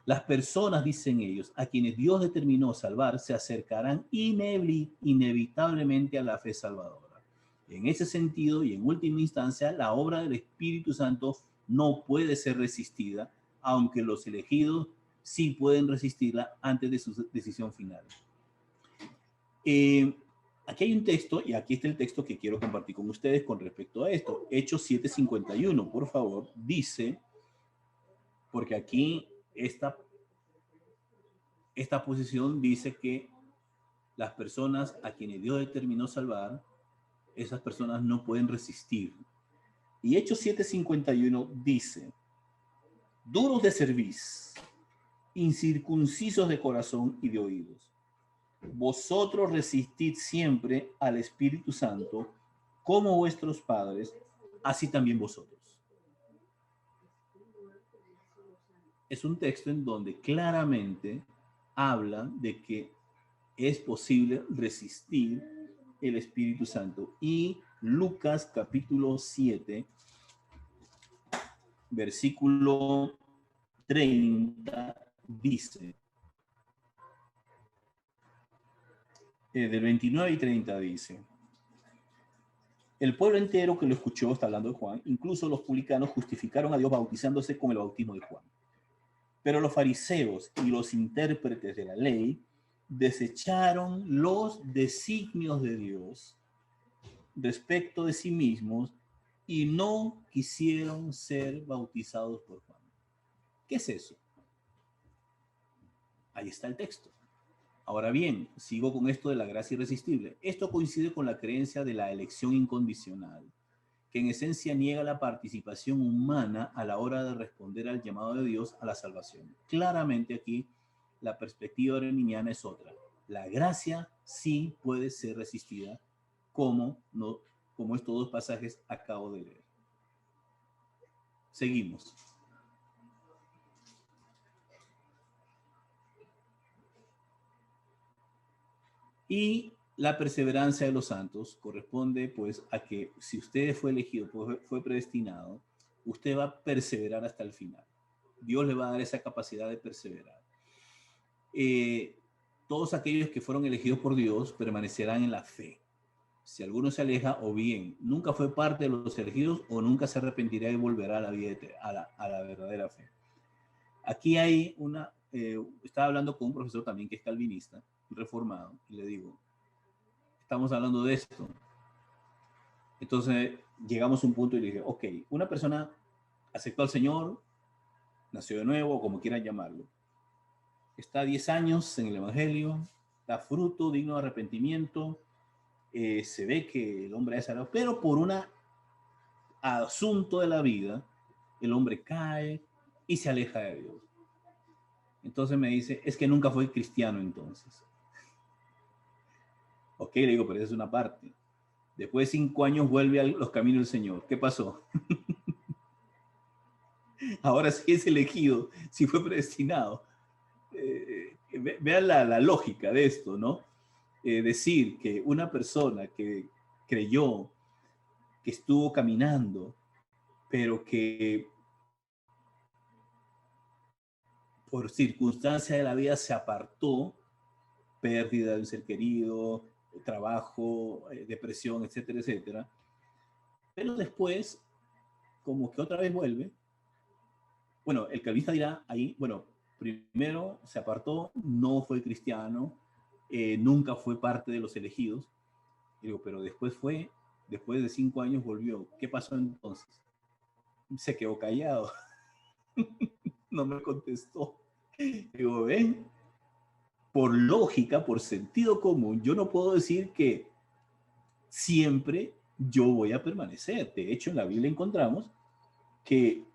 [SPEAKER 4] Las personas, dicen ellos, a quienes Dios determinó salvar, se acercarán inevitablemente a la fe salvadora. En ese sentido, y en última instancia, la obra del Espíritu Santo no puede ser resistida, aunque los elegidos sí pueden resistirla antes de su decisión final. Aquí hay un texto, y aquí está el texto que quiero compartir con ustedes con respecto a esto. Hechos 7:51, por favor, dice, porque aquí esta posición dice que las personas a quienes Dios determinó salvar, esas personas no pueden resistir. Y Hechos 7:51 dice, duros de cerviz, incircuncisos de corazón y de oídos, vosotros resistid siempre al Espíritu Santo, como vuestros padres, así también vosotros. Es un texto en donde claramente habla de que es posible resistir el Espíritu Santo. Y Lucas capítulo 7, versículo 30, dice, del 29 y 30 dice, el pueblo entero que lo escuchó, está hablando de Juan, incluso los publicanos justificaron a Dios bautizándose con el bautismo de Juan. Pero los fariseos y los intérpretes de la ley desecharon los designios de Dios respecto de sí mismos y no quisieron ser bautizados por Juan. ¿Qué es eso? Ahí está el texto. Ahora bien, sigo con esto de la gracia irresistible. Esto coincide con la creencia de la elección incondicional, que en esencia niega la participación humana a la hora de responder al llamado de Dios a la salvación. Claramente aquí la perspectiva arminiana es otra. La gracia sí puede ser resistida, como estos dos pasajes acabo de leer. Seguimos. Y la perseverancia de los santos corresponde pues a que si usted fue elegido, fue predestinado, usted va a perseverar hasta el final. Dios le va a dar esa capacidad de perseverar. Todos aquellos que fueron elegidos por Dios permanecerán en la fe. Si alguno se aleja, o bien nunca fue parte de los elegidos, o nunca se arrepentirá y volverá a la vida, a la verdadera fe. Aquí hay estaba hablando con un profesor también que es calvinista, reformado, y le digo, estamos hablando de esto. Entonces llegamos a un punto y le dije, ok, una persona aceptó al Señor, nació de nuevo, como quieran llamarlo, está 10 años en el Evangelio, da fruto digno de arrepentimiento, se ve que el hombre es salvo, pero por un asunto de la vida, el hombre cae y se aleja de Dios. Entonces me dice, es que nunca fue cristiano entonces. Ok, le digo, pero esa es una parte. Después de 5 años vuelve a los caminos del Señor. ¿Qué pasó? Ahora sí es elegido, sí fue predestinado. Vean la lógica de esto, ¿no? Decir que una persona que creyó, que estuvo caminando, pero que por circunstancia de la vida se apartó, pérdida de un ser querido, trabajo, depresión, etcétera, etcétera, pero después como que otra vez vuelve. Bueno, el calvinista dirá ahí, bueno, primero se apartó, no fue cristiano, nunca fue parte de los elegidos. Y digo, pero después de 5 años volvió. ¿Qué pasó entonces? Se quedó callado. No me contestó. Digo, ven, por lógica, por sentido común, yo no puedo decir que siempre yo voy a permanecer. De hecho, en la Biblia encontramos que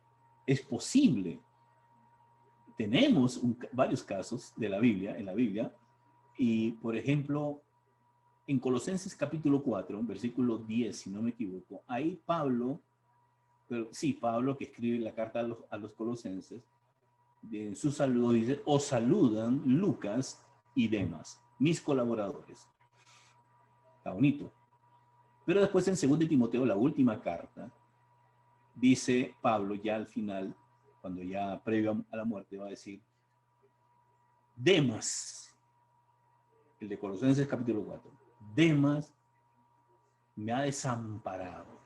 [SPEAKER 4] es posible. Tenemos varios casos de la Biblia, en la Biblia, y por ejemplo, en Colosenses capítulo 4, versículo 10, si no me equivoco, ahí Pablo, pero sí, Pablo que escribe la carta a los colosenses, en su saludo dice, os saludan Lucas y Demas, mis colaboradores. Está bonito. Pero después en 2 Timoteo, la última carta, dice Pablo ya al final, cuando ya previo a la muerte, va a decir, Demas, el de Colosenses capítulo 4, Demas me ha desamparado,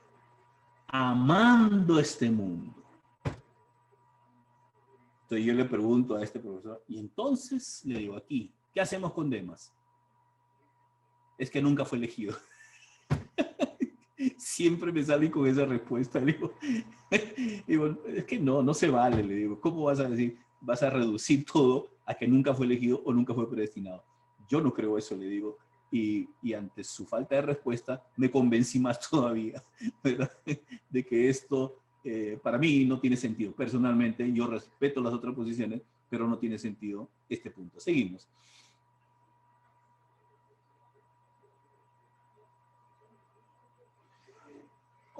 [SPEAKER 4] amando este mundo. Entonces yo le pregunto a este profesor, y entonces le digo aquí, ¿qué hacemos con Demas? Es que nunca fue elegido. Siempre me sale con esa respuesta. Le digo, es que no se vale. Le digo, ¿cómo vas a decir? Vas a reducir todo a que nunca fue elegido o nunca fue predestinado. Yo no creo eso, le digo. Y ante su falta de respuesta, me convencí más todavía, ¿verdad? De que esto para mí no tiene sentido. Personalmente, yo respeto las otras posiciones, pero no tiene sentido este punto. Seguimos.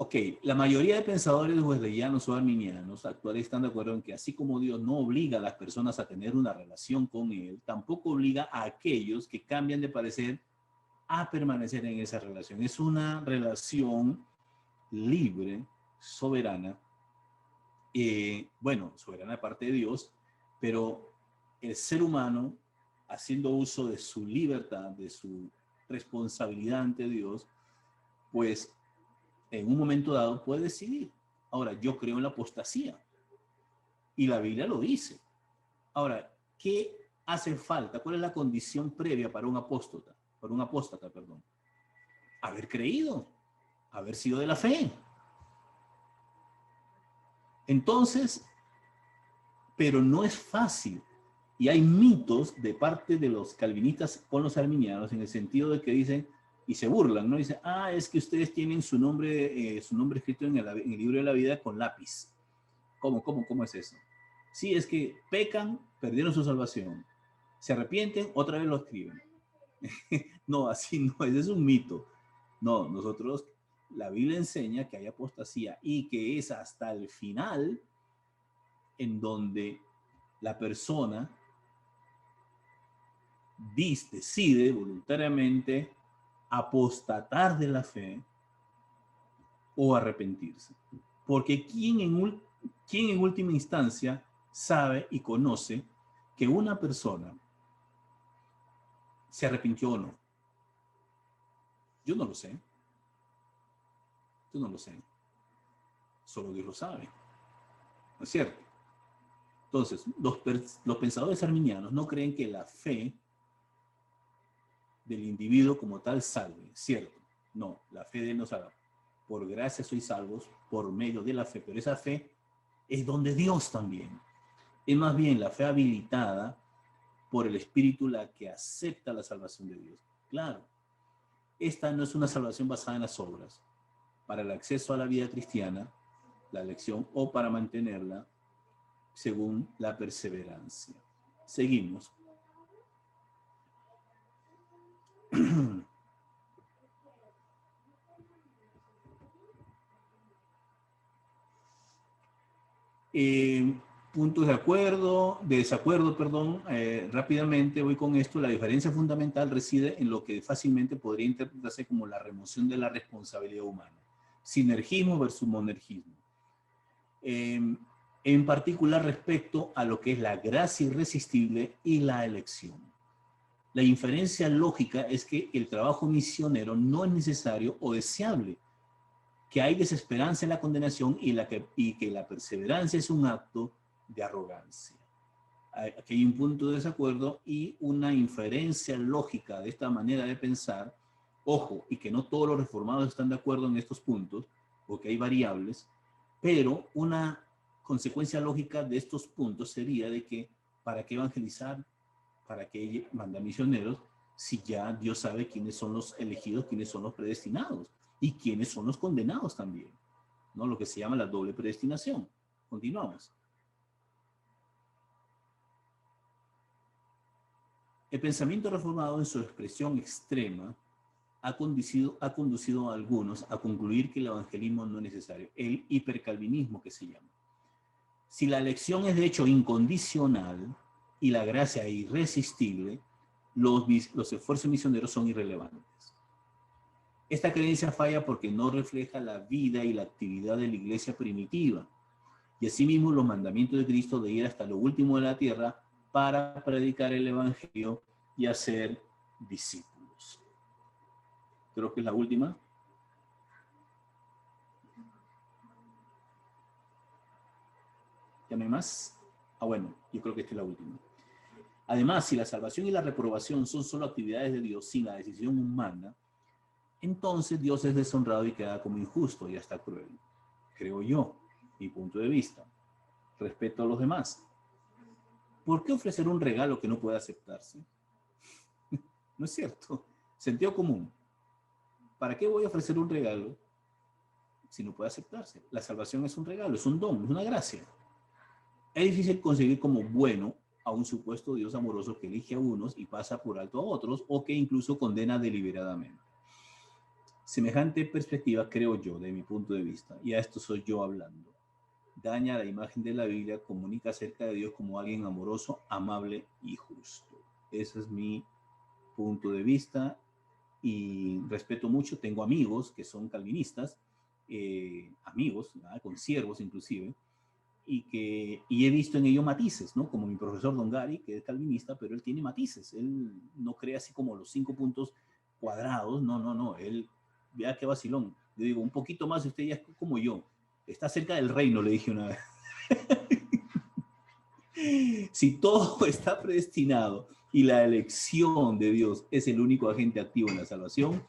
[SPEAKER 4] Ok, la mayoría de pensadores wesleyanos o arminianos actuales están de acuerdo en que así como Dios no obliga a las personas a tener una relación con Él, tampoco obliga a aquellos que cambian de parecer a permanecer en esa relación. Es una relación libre, soberana, bueno, soberana de parte de Dios, pero el ser humano, haciendo uso de su libertad, de su responsabilidad ante Dios, pues en un momento dado puede decidir. Ahora, yo creo en la apostasía y la Biblia lo dice. Ahora, ¿qué hace falta? ¿Cuál es la condición previa para un apóstata? Para un apóstata, perdón. Haber creído, haber sido de la fe. Entonces, pero no es fácil. Y hay mitos de parte de los calvinistas con los arminianos en el sentido de que dicen, y se burlan, ¿no? Dicen, es que ustedes tienen su nombre escrito en el libro de la vida con lápiz. ¿Cómo es eso? Sí, es que pecan, perdieron su salvación. Se arrepienten, otra vez lo escriben. No, así no, ese es un mito. No, nosotros, la Biblia enseña que hay apostasía y que es hasta el final en donde la persona decide voluntariamente apostatar de la fe o arrepentirse. Porque ¿quién en última instancia sabe y conoce que una persona se arrepintió o no? Yo no lo sé. Yo no lo sé. Solo Dios lo sabe. ¿No es cierto? Entonces, los pensadores arminianos no creen que la fe del individuo como tal salve, ¿cierto? No, la fe de él no salva. Por gracia sois salvos por medio de la fe, pero esa fe es donde Dios también. Es más bien la fe habilitada por el Espíritu la que acepta la salvación de Dios. Claro, esta no es una salvación basada en las obras. Para el acceso a la vida cristiana, la elección o para mantenerla según la perseverancia. Seguimos. Puntos de acuerdo, de desacuerdo, perdón. Rápidamente voy con esto. La diferencia fundamental reside en lo que fácilmente podría interpretarse como la remoción de la responsabilidad humana. Sinergismo versus monergismo. En particular respecto a lo que es la gracia irresistible y la elección. La inferencia lógica es que el trabajo misionero no es necesario o deseable, que hay desesperanza en la condenación y que la perseverancia es un acto de arrogancia. Aquí hay un punto de desacuerdo y una inferencia lógica de esta manera de pensar. Ojo, y que no todos los reformados están de acuerdo en estos puntos, porque hay variables, pero una consecuencia lógica de estos puntos sería de que ¿para qué evangelizar? ¿Para qué mandar misioneros? Si ya Dios sabe quiénes son los elegidos, quiénes son los predestinados y quiénes son los condenados también, ¿no? Lo que se llama la doble predestinación. Continuamos. El pensamiento reformado en su expresión extrema ha conducido a algunos a concluir que el evangelismo no es necesario, el hipercalvinismo que se llama. Si la elección es de hecho incondicional y la gracia irresistible, los esfuerzos misioneros son irrelevantes. Esta creencia falla porque no refleja la vida y la actividad de la iglesia primitiva, y asimismo los mandamientos de Cristo de ir hasta lo último de la tierra para predicar el evangelio y hacer discípulos. Creo que es la última. ¿Ya no hay más? Bueno, yo creo que esta es la última. Además, si la salvación y la reprobación son solo actividades de Dios sin la decisión humana, entonces Dios es deshonrado y queda como injusto y hasta cruel. Creo yo, mi punto de vista. Respeto a los demás. ¿Por qué ofrecer un regalo que no puede aceptarse? No es cierto. Sentido común. ¿Para qué voy a ofrecer un regalo si no puede aceptarse? La salvación es un regalo, es un don, es una gracia. Es difícil conseguir como bueno a un supuesto Dios amoroso que elige a unos y pasa por alto a otros, o que incluso condena deliberadamente. Semejante perspectiva, creo yo, de mi punto de vista, y a esto soy yo hablando, daña la imagen de la Biblia, comunica acerca de Dios como alguien amoroso, amable y justo. Ese es mi punto de vista y respeto mucho. Tengo amigos que son calvinistas, amigos, consiervos inclusive, y he visto en ello matices, ¿no? Como mi profesor Don Gary, que es calvinista, pero él tiene matices. Él no cree así como los 5 puntos cuadrados, no. Él, vea qué vacilón. Yo digo, un poquito más, usted ya es como yo. Está cerca del reino, le dije una vez. Si todo está predestinado y la elección de Dios es el único agente activo en la salvación,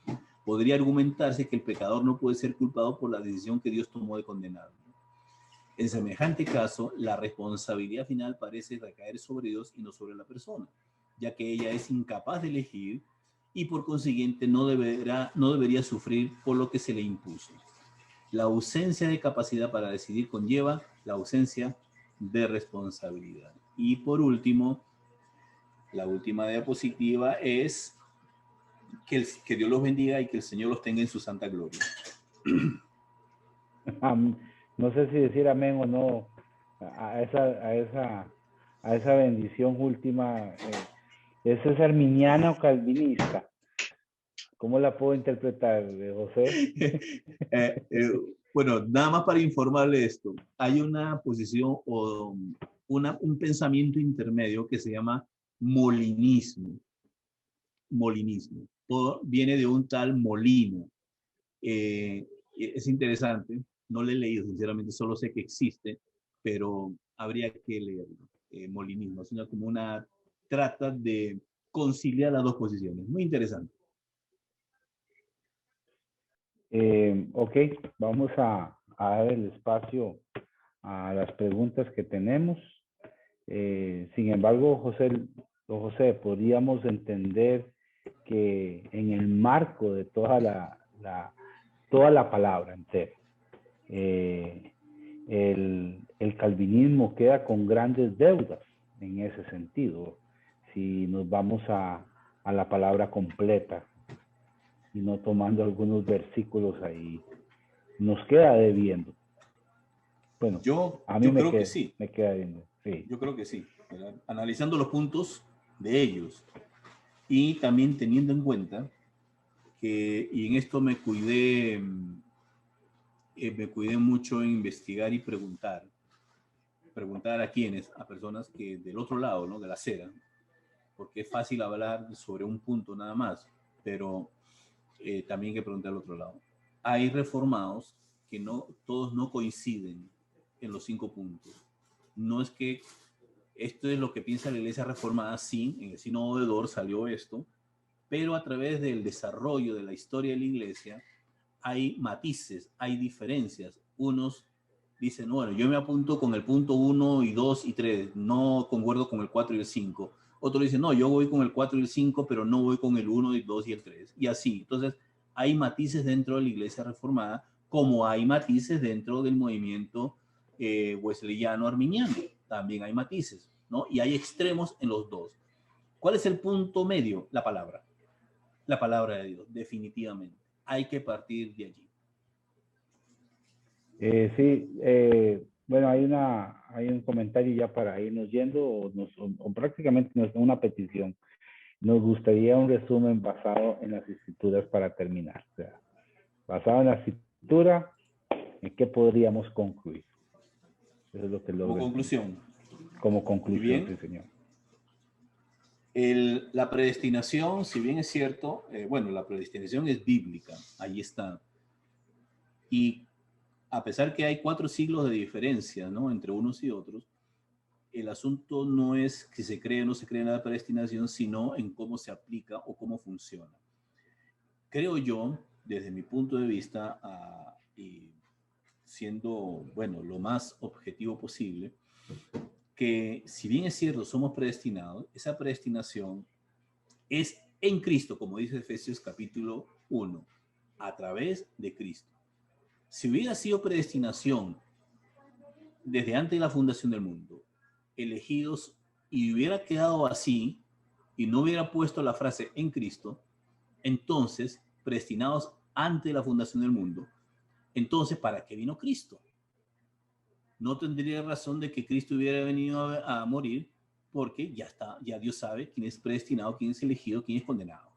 [SPEAKER 4] podría argumentarse que el pecador no puede ser culpado por la decisión que Dios tomó de condenarlo. En semejante caso, la responsabilidad final parece recaer sobre Dios y no sobre la persona, ya que ella es incapaz de elegir y por consiguiente no debería sufrir por lo que se le impuso. La ausencia de capacidad para decidir conlleva la ausencia de responsabilidad. Y por último, la última diapositiva es que Dios los bendiga y que el Señor los tenga en su santa gloria.
[SPEAKER 9] No sé si decir amén o no a esa bendición última. ¿Eso es arminiana o calvinista? ¿Cómo la puedo interpretar, José?
[SPEAKER 4] Bueno, nada más para informarle esto. Hay una posición o un pensamiento intermedio que se llama molinismo. Molinismo. Viene de un tal Molino. Es interesante. No lo he leído, sinceramente, solo sé que existe, pero habría que leerlo. Molinismo. Es trata de conciliar las dos posiciones. Muy interesante.
[SPEAKER 9] Ok, vamos a dar el espacio a las preguntas que tenemos. Sin embargo, José, podríamos entender que en el marco de toda la palabra entera, el calvinismo queda con grandes deudas en ese sentido, si nos vamos a la palabra completa y no tomando algunos versículos ahí, nos queda debiendo. Bueno,
[SPEAKER 4] Yo
[SPEAKER 9] a mí
[SPEAKER 4] creo que sí.
[SPEAKER 9] Me queda viendo. Sí.
[SPEAKER 4] Yo creo que sí. ¿Verdad? Analizando los puntos de ellos y también teniendo en cuenta que, y en esto me cuidé mucho en investigar y preguntar a quienes, a personas que del otro lado, ¿no? De la acera, porque es fácil hablar sobre un punto nada más, pero también hay que preguntar al otro lado. Hay reformados que no, todos no coinciden en los 5 puntos. No es que esto es lo que piensa la Iglesia Reformada, sí, en el Sínodo de Dort salió esto, pero a través del desarrollo de la historia de la Iglesia hay matices, hay diferencias. Unos dicen, bueno, yo me apunto con el punto 1 y 2 y 3, no concuerdo con el 4 y el 5. Otros dicen, no, yo voy con el 4 y el 5, pero no voy con el 1, el 2 y el 3. Y así. Entonces, hay matices dentro de la Iglesia Reformada, como hay matices dentro del movimiento wesleyano arminiano. También hay matices, ¿no? Y hay extremos en los dos. ¿Cuál es el punto medio? La palabra. La palabra de Dios, definitivamente. Hay que partir de allí.
[SPEAKER 9] Sí, bueno, hay un comentario ya para irnos yendo, o prácticamente una petición. Nos gustaría un resumen basado en las escrituras para terminar. O sea, basado en la escritura, ¿en qué podríamos concluir? Eso es lo que
[SPEAKER 4] Como conclusión.
[SPEAKER 9] Como conclusión, sí, señor.
[SPEAKER 4] La predestinación, si bien es cierto, bueno, la predestinación es bíblica, ahí está. Y a pesar que hay 4 siglos de diferencia, ¿no? Entre unos y otros, el asunto no es que se cree o no se cree en la predestinación, sino en cómo se aplica o cómo funciona. Creo yo, desde mi punto de vista, y siendo, bueno, lo más objetivo posible, que si bien es cierto, somos predestinados, esa predestinación es en Cristo, como dice Efesios capítulo 1, a través de Cristo. Si hubiera sido predestinación desde antes de la fundación del mundo, elegidos, y hubiera quedado así, y no hubiera puesto la frase en Cristo, entonces, predestinados antes de la fundación del mundo, entonces, ¿para qué vino Cristo? No tendría razón de que Cristo hubiera venido a morir, porque ya está, ya Dios sabe quién es predestinado, quién es elegido, quién es condenado.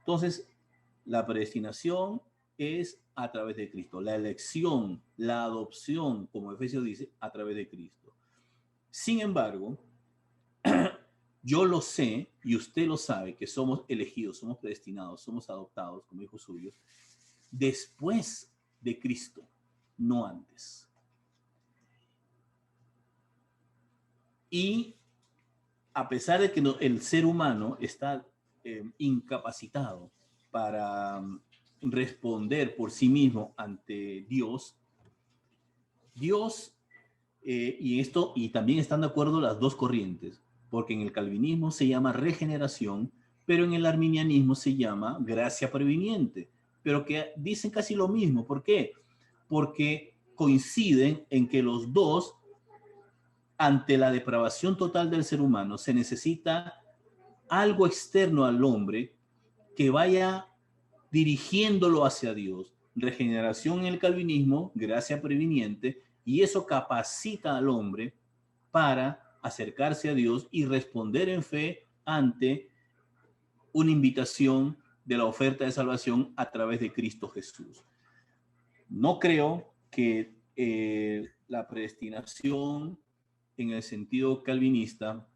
[SPEAKER 4] Entonces, la predestinación es a través de Cristo. La elección, la adopción, como Efesios dice, a través de Cristo. Sin embargo, yo lo sé y usted lo sabe, que somos elegidos, somos predestinados, somos adoptados como hijos suyos, después de Cristo, no antes. Y a pesar de que el ser humano está incapacitado para responder por sí mismo ante Dios, y también están de acuerdo las dos corrientes, porque en el calvinismo se llama regeneración, pero en el arminianismo se llama gracia previniente, pero que dicen casi lo mismo. ¿Por qué? Porque coinciden en que los dos, ante la depravación total del ser humano, se necesita algo externo al hombre que vaya dirigiéndolo hacia Dios. Regeneración en el calvinismo, gracia previniente, y eso capacita al hombre para acercarse a Dios y responder en fe ante una invitación de la oferta de salvación a través de Cristo Jesús. No creo que la predestinación en el sentido calvinista,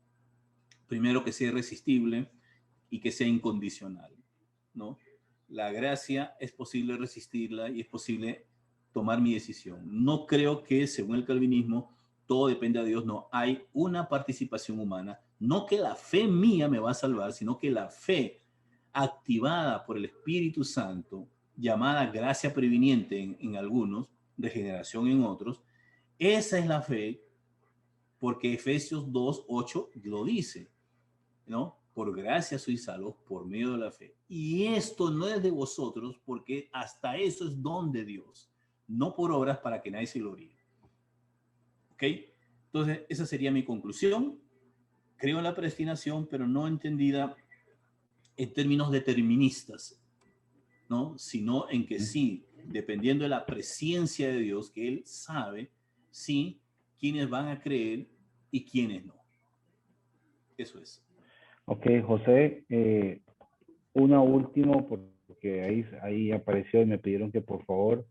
[SPEAKER 4] primero que sea irresistible y que sea incondicional, ¿no? La gracia es posible resistirla y es posible tomar mi decisión. No creo que, según el calvinismo, todo depende de Dios. No, hay una participación humana. No que la fe mía me va a salvar, sino que la fe activada por el Espíritu Santo, llamada gracia previniente en algunos, regeneración en otros, esa es la fe, porque Efesios 2:8 lo dice, ¿no? Por gracia sois salvos por medio de la fe. Y esto no es de vosotros, porque hasta eso es don de Dios, no por obras para que nadie se gloríe. ¿Ok? Entonces, esa sería mi conclusión. Creo en la predestinación, pero no entendida en términos deterministas, ¿no? Sino en que sí, dependiendo de la presencia de Dios, que Él sabe sí quiénes van a creer y quiénes no. Eso es.
[SPEAKER 9] Ok, José, una última, porque ahí apareció y me pidieron que por favor,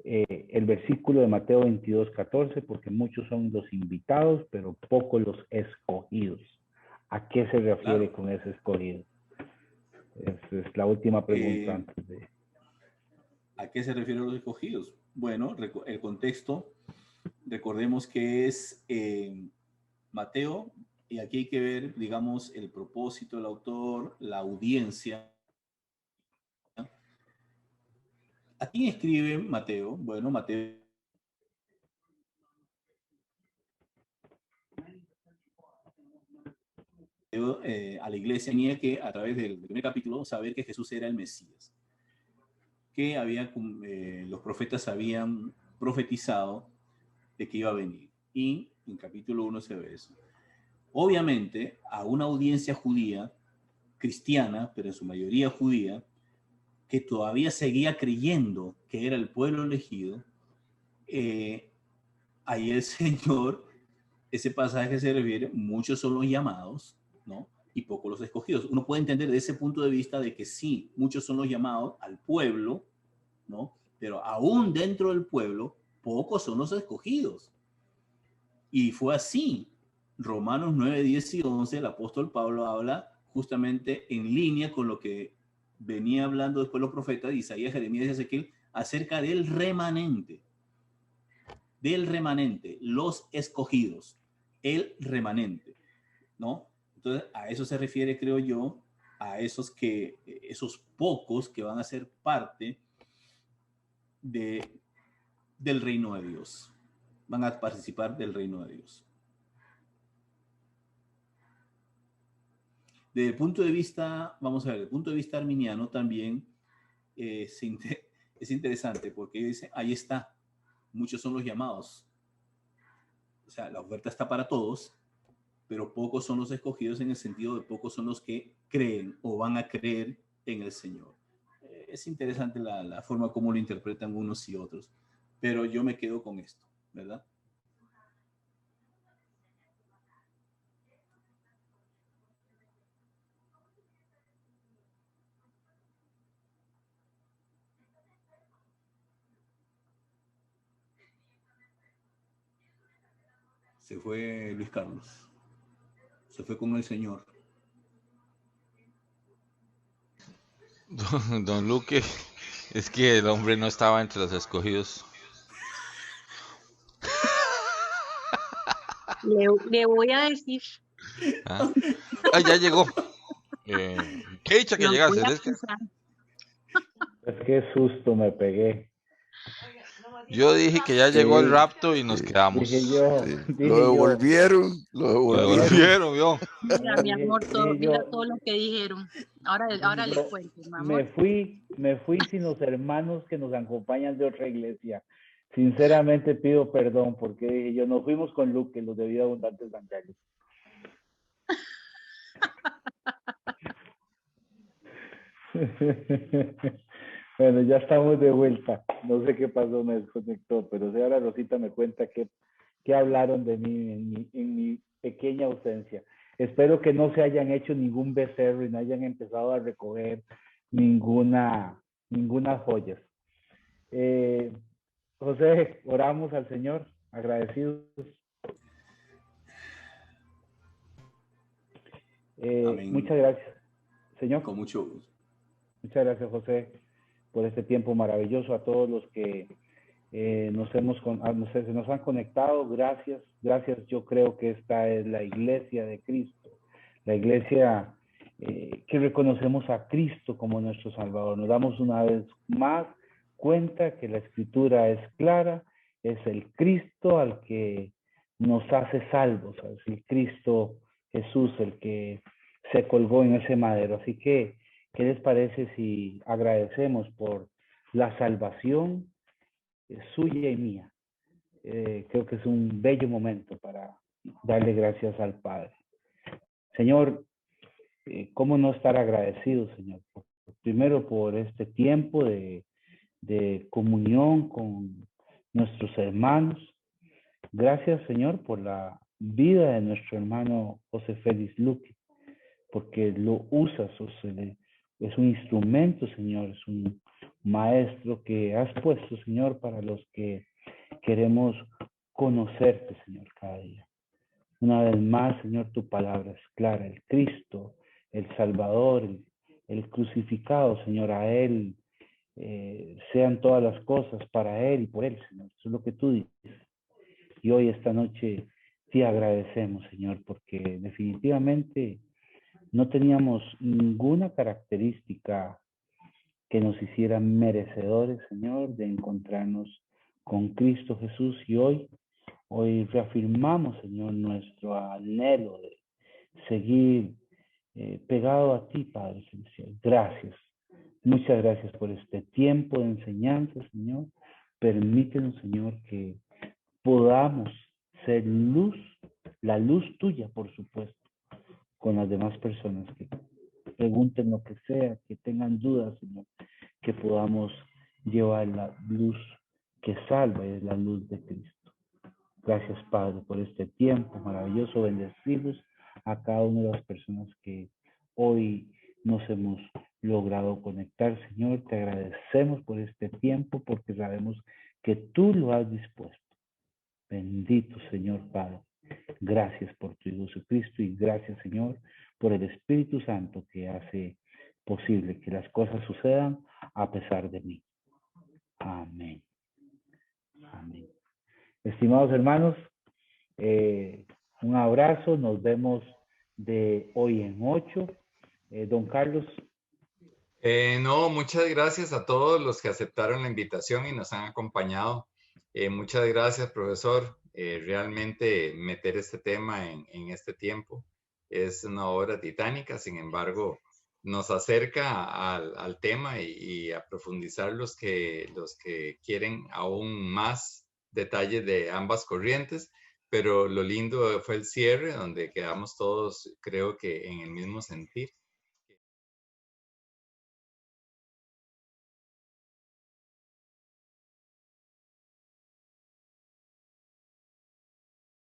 [SPEAKER 9] el versículo de Mateo 22:14, porque muchos son los invitados, pero pocos los escogidos. ¿A qué se refiere con ese escogido? Esa es la última pregunta antes de...
[SPEAKER 4] ¿A qué se refieren los escogidos? Bueno, el contexto, recordemos que es Mateo, y aquí hay que ver, digamos, el propósito del autor, la audiencia. ¿A quién escribe Mateo? Bueno, Mateo a la iglesia tenía que, a través del primer capítulo, saber que Jesús era el Mesías, que los profetas habían profetizado de que iba a venir. Y en capítulo 1 se ve eso. Obviamente, a una audiencia judía, cristiana, pero en su mayoría judía, que todavía seguía creyendo que era el pueblo elegido, ahí el Señor, ese pasaje se refiere, muchos son los llamados, ¿no? Y pocos los escogidos. Uno puede entender de ese punto de vista de que sí, muchos son los llamados al pueblo, ¿no? Pero aún dentro del pueblo, pocos son los escogidos. Y fue así. Romanos 9, 10 y 11, el apóstol Pablo habla justamente en línea con lo que venía hablando después los profetas de Isaías, Jeremías y Ezequiel acerca del remanente, los escogidos, el remanente, ¿no? Entonces, a eso se refiere, creo yo, a esos pocos que van a ser parte del reino de Dios, van a participar del reino de Dios. Desde el punto de vista, vamos a ver, desde el punto de vista arminiano también es interesante porque dice, ahí está, muchos son los llamados. O sea, la oferta está para todos, pero pocos son los escogidos en el sentido de pocos son los que creen o van a creer en el Señor. Es interesante la forma como lo interpretan unos y otros, pero yo me quedo con esto, ¿verdad? Se fue Luis Carlos. Se fue con el Señor.
[SPEAKER 6] Don Luque, es que el hombre no estaba entre los escogidos.
[SPEAKER 10] Le voy a decir.
[SPEAKER 6] ¿Ah? Ah, ya llegó. Qué dicha que
[SPEAKER 10] Los
[SPEAKER 6] llegaste.
[SPEAKER 10] voy a
[SPEAKER 6] Es que
[SPEAKER 10] acusar.
[SPEAKER 9] Es que susto me pegué.
[SPEAKER 6] yo dije que ya llegó el rapto y nos quedamos.
[SPEAKER 9] Dije yo,
[SPEAKER 3] Lo devolvieron,
[SPEAKER 6] Lo devolvieron, yo.
[SPEAKER 10] Mira, mi amor, mira
[SPEAKER 9] yo,
[SPEAKER 10] todo lo que dijeron. Ahora le
[SPEAKER 9] yo
[SPEAKER 10] cuento, mi amor.
[SPEAKER 9] me fui sin los hermanos que nos acompañan de otra iglesia. Sinceramente pido perdón porque dije yo, nos fuimos con Luke, los de Vida Abundante San Carlos. Bueno, ya estamos de vuelta. No sé qué pasó, me desconectó, pero si ahora Rosita me cuenta qué hablaron de mí en mi pequeña ausencia. Espero que no se hayan hecho ningún becerro y no hayan empezado a recoger ninguna joyas. José, oramos al Señor, agradecidos. Muchas gracias, Señor.
[SPEAKER 4] Con mucho gusto.
[SPEAKER 9] Muchas gracias, José, por este tiempo maravilloso. A todos los que se nos han conectado, gracias. Yo creo que esta es la iglesia de Cristo, la iglesia que reconocemos a Cristo como nuestro Salvador. Nos damos una vez más cuenta que la Escritura es clara, es el Cristo al que nos hace salvos, es el Cristo Jesús el que se colgó en ese madero. Así que, ¿qué les parece si agradecemos por la salvación suya y mía? Creo que es un bello momento para darle gracias al Padre. Señor, ¿cómo no estar agradecidos, Señor? Primero por este tiempo de comunión con nuestros hermanos. Gracias, Señor, por la vida de nuestro hermano José Félix Luque, porque lo usas, es un instrumento, Señor, es un maestro que has puesto, Señor, para los que queremos conocerte, Señor, cada día. Una vez más, Señor, tu palabra es clara, el Cristo, el Salvador, el crucificado, Señor, a Él sean todas las cosas para Él y por Él, Señor. Eso es lo que tú dices. Y hoy, esta noche, te agradecemos, Señor, porque definitivamente no teníamos ninguna característica que nos hiciera merecedores, Señor, de encontrarnos con Cristo Jesús. Y hoy reafirmamos, Señor, nuestro anhelo de seguir pegado a ti, Padre Celestial. Gracias. Muchas gracias por este tiempo de enseñanza, Señor. Permítenos, Señor, que podamos ser luz, la luz tuya, por supuesto, con las demás personas que pregunten lo que sea, que tengan dudas, Señor, que podamos llevar la luz que salva, es la luz de Cristo. Gracias, Padre, por este tiempo maravilloso. Bendecimos a cada una de las personas que hoy nos hemos logrado conectar, Señor. Te agradecemos por este tiempo porque sabemos que tú lo has dispuesto. Bendito, Señor Padre. Gracias por tu Hijo Jesucristo y gracias, Señor, por el Espíritu Santo que hace posible que las cosas sucedan a pesar de mí. Amén. Amén. Estimados hermanos, un abrazo. Nos vemos de hoy en 8. Don Carlos.
[SPEAKER 11] No, muchas gracias a todos los que aceptaron la invitación y nos han acompañado. Muchas gracias, profesor. Realmente meter este tema en este tiempo es una obra titánica, sin embargo, nos acerca al tema y a profundizar los que quieren aún más detalles de ambas corrientes, pero lo lindo fue el cierre, donde quedamos todos, creo que en el mismo sentir.